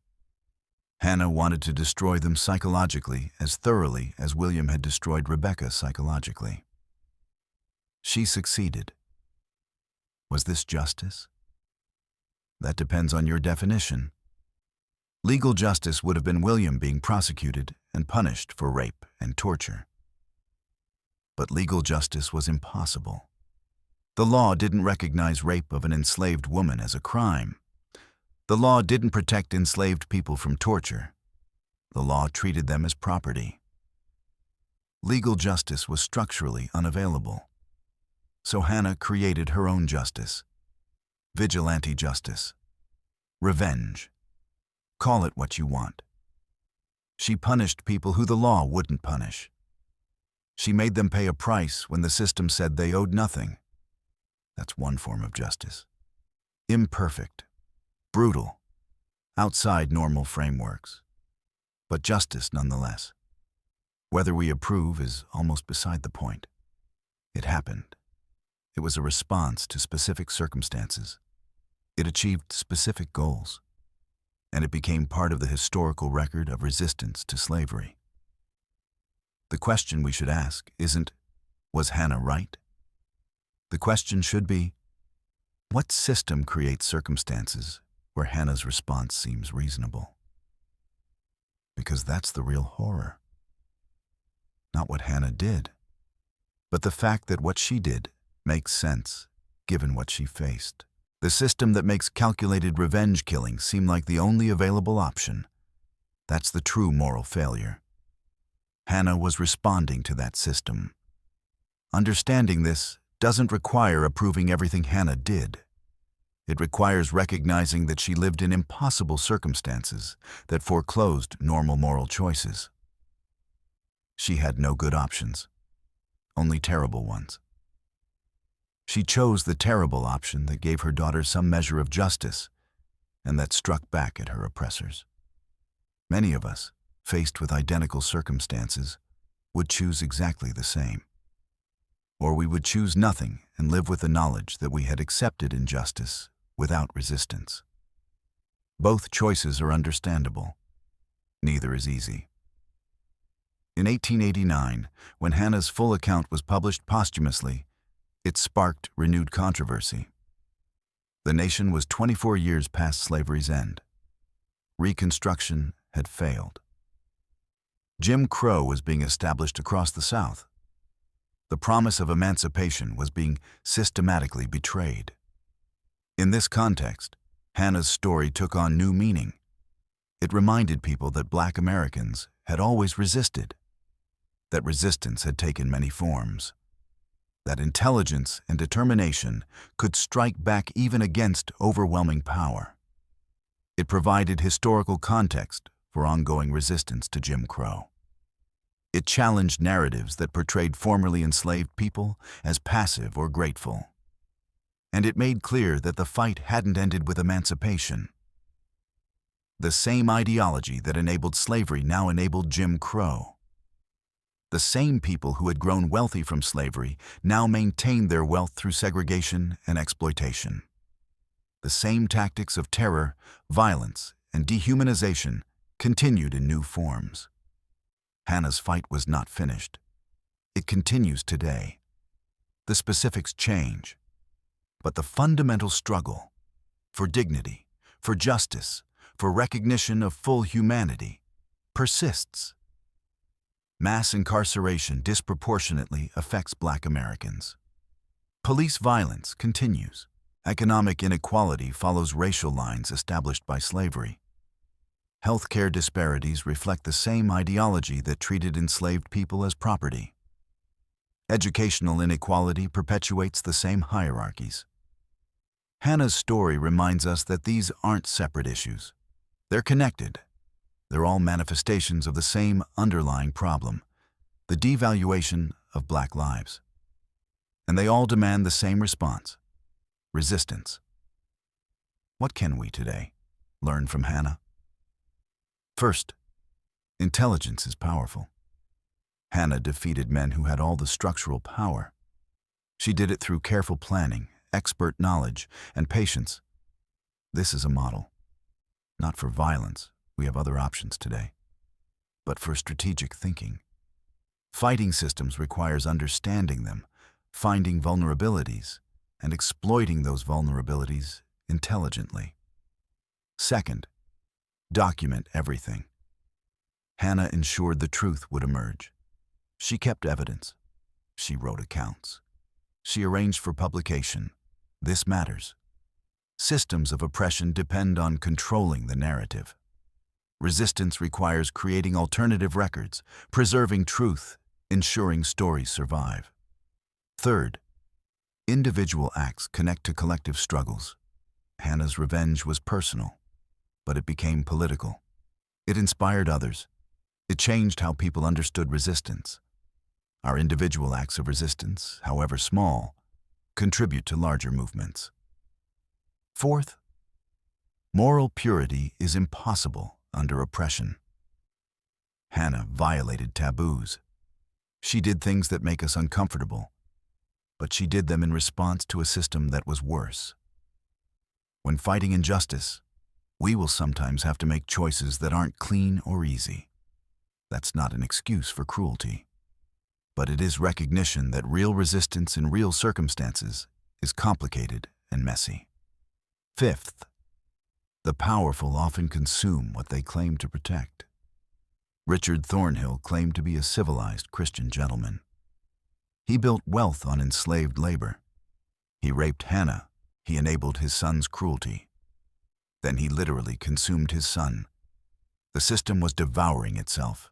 Hannah wanted to destroy them psychologically as thoroughly as William had destroyed Rebecca psychologically. She succeeded. Was this justice? That depends on your definition. Legal justice would have been William being prosecuted and punished for rape and torture. But legal justice was impossible. The law didn't recognize rape of an enslaved woman as a crime. The law didn't protect enslaved people from torture. The law treated them as property. Legal justice was structurally unavailable. So Hannah created her own justice. Vigilante justice. Revenge. Call it what you want. She punished people who the law wouldn't punish. She made them pay a price when the system said they owed nothing. That's one form of justice. Imperfect, brutal, outside normal frameworks, but justice nonetheless. Whether we approve is almost beside the point. It happened. It was a response to specific circumstances. It achieved specific goals, and it became part of the historical record of resistance to slavery. The question we should ask isn't, was Hannah right? The question should be, what system creates circumstances where Hannah's response seems reasonable? Because that's the real horror. Not what Hannah did, but the fact that what she did makes sense given what she faced. The system that makes calculated revenge killing seem like the only available option. That's the true moral failure. Hannah was responding to that system. Understanding this doesn't require approving everything Hannah did. It requires recognizing that she lived in impossible circumstances that foreclosed normal moral choices. She had no good options, only terrible ones. She chose the terrible option that gave her daughter some measure of justice and that struck back at her oppressors. Many of us, faced with identical circumstances, would choose exactly the same. Or we would choose nothing and live with the knowledge that we had accepted injustice without resistance. Both choices are understandable. Neither is easy. In 1889, when Hannah's full account was published posthumously, it sparked renewed controversy. The nation was 24 years past slavery's end. Reconstruction had failed. Jim Crow was being established across the South. The promise of emancipation was being systematically betrayed. In this context, Hannah's story took on new meaning. It reminded people that Black Americans had always resisted, that resistance had taken many forms, that intelligence and determination could strike back even against overwhelming power. It provided historical context for ongoing resistance to Jim Crow. It challenged narratives that portrayed formerly enslaved people as passive or grateful. And it made clear that the fight hadn't ended with emancipation. The same ideology that enabled slavery now enabled Jim Crow. The same people who had grown wealthy from slavery now maintained their wealth through segregation and exploitation. The same tactics of terror, violence, and dehumanization continued in new forms. Hannah's fight was not finished. It continues today. The specifics change, but the fundamental struggle for dignity, for justice, for recognition of full humanity persists. Mass incarceration disproportionately affects Black Americans. Police violence continues. Economic inequality follows racial lines established by slavery. Healthcare disparities reflect the same ideology that treated enslaved people as property. Educational inequality perpetuates the same hierarchies. Hannah's story reminds us that these aren't separate issues. They're connected. They're all manifestations of the same underlying problem, the devaluation of Black lives. And they all demand the same response: resistance. What can we today learn from Hannah? First, Intelligence is powerful. Hannah defeated men who had all the structural power. She did it through careful planning, expert knowledge, and patience. This is a model. Not for violence, we have other options today, but for strategic thinking. Fighting systems requires understanding them, finding vulnerabilities, and exploiting those vulnerabilities intelligently. Second, document everything. Hannah ensured the truth would emerge. She kept evidence. She wrote accounts. She arranged for publication. This matters. Systems of oppression depend on controlling the narrative. Resistance requires creating alternative records, preserving truth, ensuring stories survive. Third, individual acts connect to collective struggles. Hannah's revenge was personal, but it became political. It inspired others. It changed how people understood resistance. Our individual acts of resistance, however small, contribute to larger movements. Fourth, moral purity is impossible under oppression. Hannah violated taboos. She did things that make us uncomfortable, but she did them in response to a system that was worse. When fighting injustice, we will sometimes have to make choices that aren't clean or easy. That's not an excuse for cruelty, but it is recognition that real resistance in real circumstances is complicated and messy. Fifth, the powerful often consume what they claim to protect. Richard Thornhill claimed to be a civilized Christian gentleman. He built wealth on enslaved labor. He raped Hannah. He enabled his son's cruelty. Then he literally consumed his son. The system was devouring itself.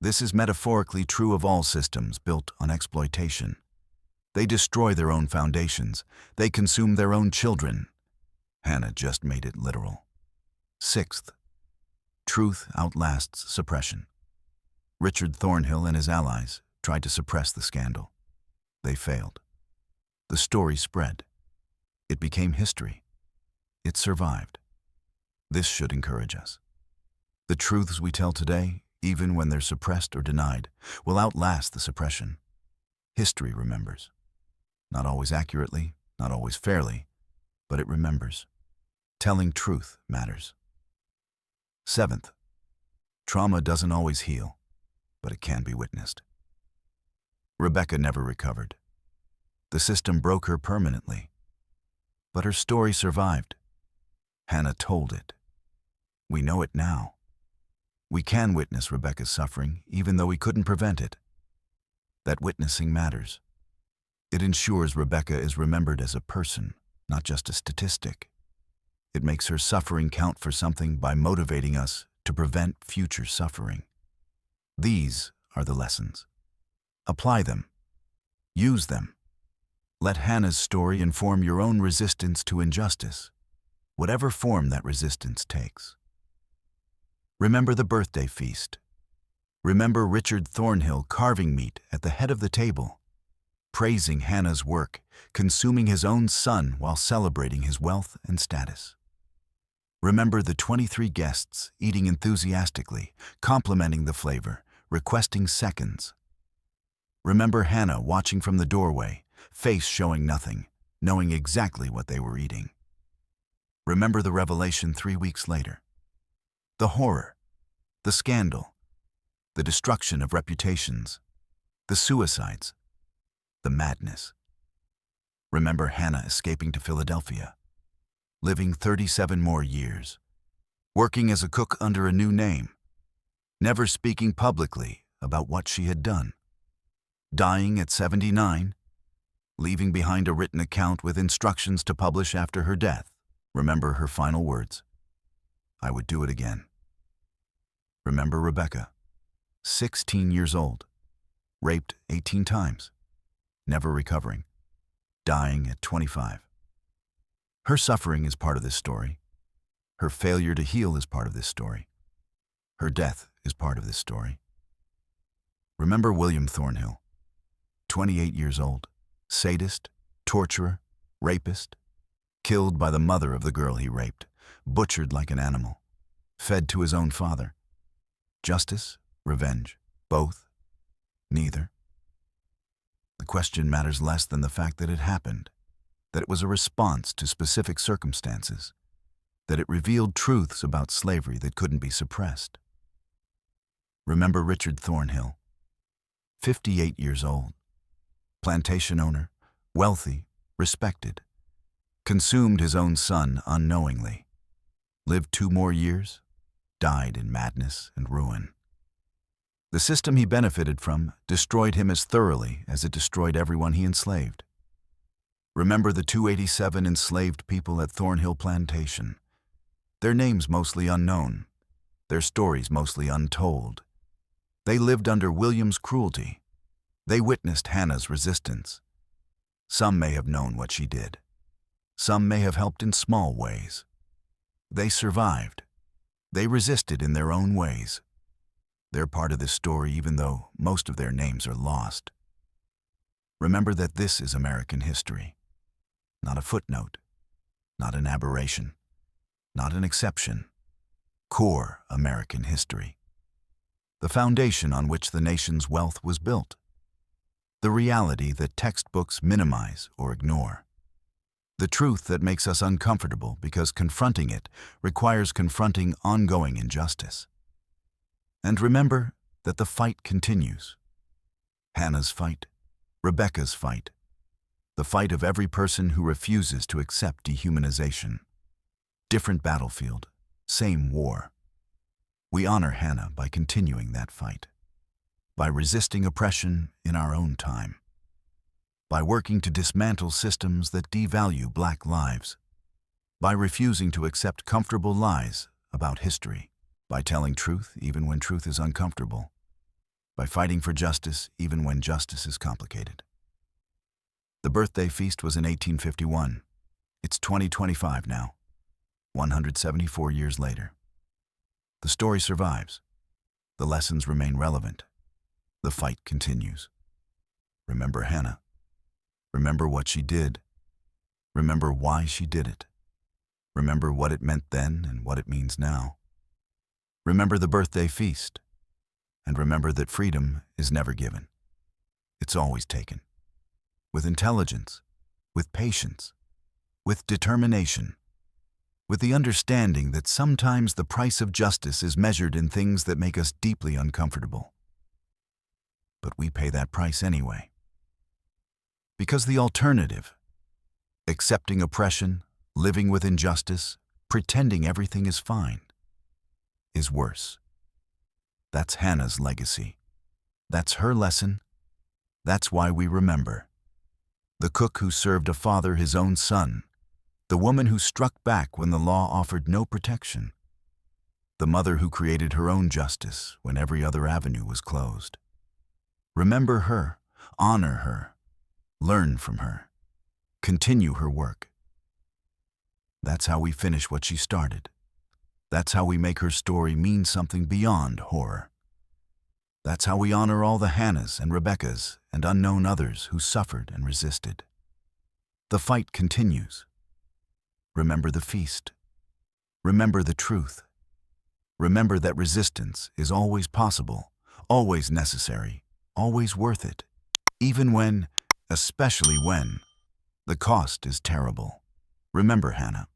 This is metaphorically true of all systems built on exploitation. They destroy their own foundations. They consume their own children. Hannah just made it literal. Sixth, truth outlasts suppression. Richard Thornhill and his allies tried to suppress the scandal. They failed. The story spread. It became history. It survived. This should encourage us. The truths we tell today, even when they're suppressed or denied, will outlast the suppression. History remembers. Not always accurately, not always fairly, but it remembers. Telling truth matters. Seventh, trauma doesn't always heal, but it can be witnessed. Rebecca never recovered. The system broke her permanently, but her story survived. Hannah told it. We know it now. We can witness Rebecca's suffering, even though we couldn't prevent it. That witnessing matters. It ensures Rebecca is remembered as a person, not just a statistic. It makes her suffering count for something by motivating us to prevent future suffering. These are the lessons. Apply them. Use them. Let Hannah's story inform your own resistance to injustice, whatever form that resistance takes. Remember the birthday feast. Remember Richard Thornhill carving meat at the head of the table, praising Hannah's work, consuming his own son while celebrating his wealth and status. Remember the 23 guests eating enthusiastically, complimenting the flavor, requesting seconds. Remember Hannah watching from the doorway, face showing nothing, knowing exactly what they were eating. Remember the revelation 3 weeks later. The horror, the scandal, the destruction of reputations, the suicides, the madness. Remember Hannah escaping to Philadelphia, living 37 more years, working as a cook under a new name, never speaking publicly about what she had done, dying at 79, leaving behind a written account with instructions to publish after her death. Remember her final words, "I would do it again." Remember Rebecca, 16 years old, raped 18 times, never recovering, dying at 25. Her suffering is part of this story. Her failure to heal is part of this story. Her death is part of this story. Remember William Thornhill, 28 years old, sadist, torturer, rapist, killed by the mother of the girl he raped, butchered like an animal, fed to his own father. Justice? Revenge? Both? Neither? The question matters less than the fact that it happened, that it was a response to specific circumstances, that it revealed truths about slavery that couldn't be suppressed. Remember Richard Thornhill, 58 years old, plantation owner, wealthy, respected, consumed his own son unknowingly, lived 2 more years, died in madness and ruin. The system he benefited from destroyed him as thoroughly as it destroyed everyone he enslaved. Remember the 287 enslaved people at Thornhill Plantation. Their names mostly unknown, their stories mostly untold. They lived under William's cruelty. They witnessed Hannah's resistance. Some may have known what she did. Some may have helped in small ways. They survived. They resisted in their own ways. They're part of this story even though most of their names are lost. Remember that this is American history. Not a footnote. Not an aberration. Not an exception. Core American history. The foundation on which the nation's wealth was built. The reality that textbooks minimize or ignore. The truth that makes us uncomfortable because confronting it requires confronting ongoing injustice. And remember that the fight continues. Hannah's fight, Rebecca's fight, the fight of every person who refuses to accept dehumanization. Different battlefield, same war. We honor Hannah by continuing that fight, by resisting oppression in our own time, by working to dismantle systems that devalue Black lives, by refusing to accept comfortable lies about history, by telling truth even when truth is uncomfortable, by fighting for justice even when justice is complicated. The birthday feast was in 1851. It's 2025 now, 174 years later. The story survives. The lessons remain relevant. The fight continues. Remember Hannah. Remember what she did. Remember why she did it. Remember what it meant then and what it means now. Remember the birthday feast. And remember that freedom is never given. It's always taken. With intelligence, with patience, with determination, with the understanding that sometimes the price of justice is measured in things that make us deeply uncomfortable. But we pay that price anyway. Because the alternative, accepting oppression, living with injustice, pretending everything is fine, is worse. That's Hannah's legacy. That's her lesson. That's why we remember. The cook who served a father his own son. The woman who struck back when the law offered no protection. The mother who created her own justice when every other avenue was closed. Remember her, honor her, learn from her, continue her work. That's how we finish what she started. That's how we make her story mean something beyond horror. That's how we honor all the Hannahs and Rebeccas and unknown others who suffered and resisted. The fight continues. Remember the feast. Remember the truth. Remember that resistance is always possible, always necessary, always worth it, even when, especially when, the cost is terrible. Remember Hannah.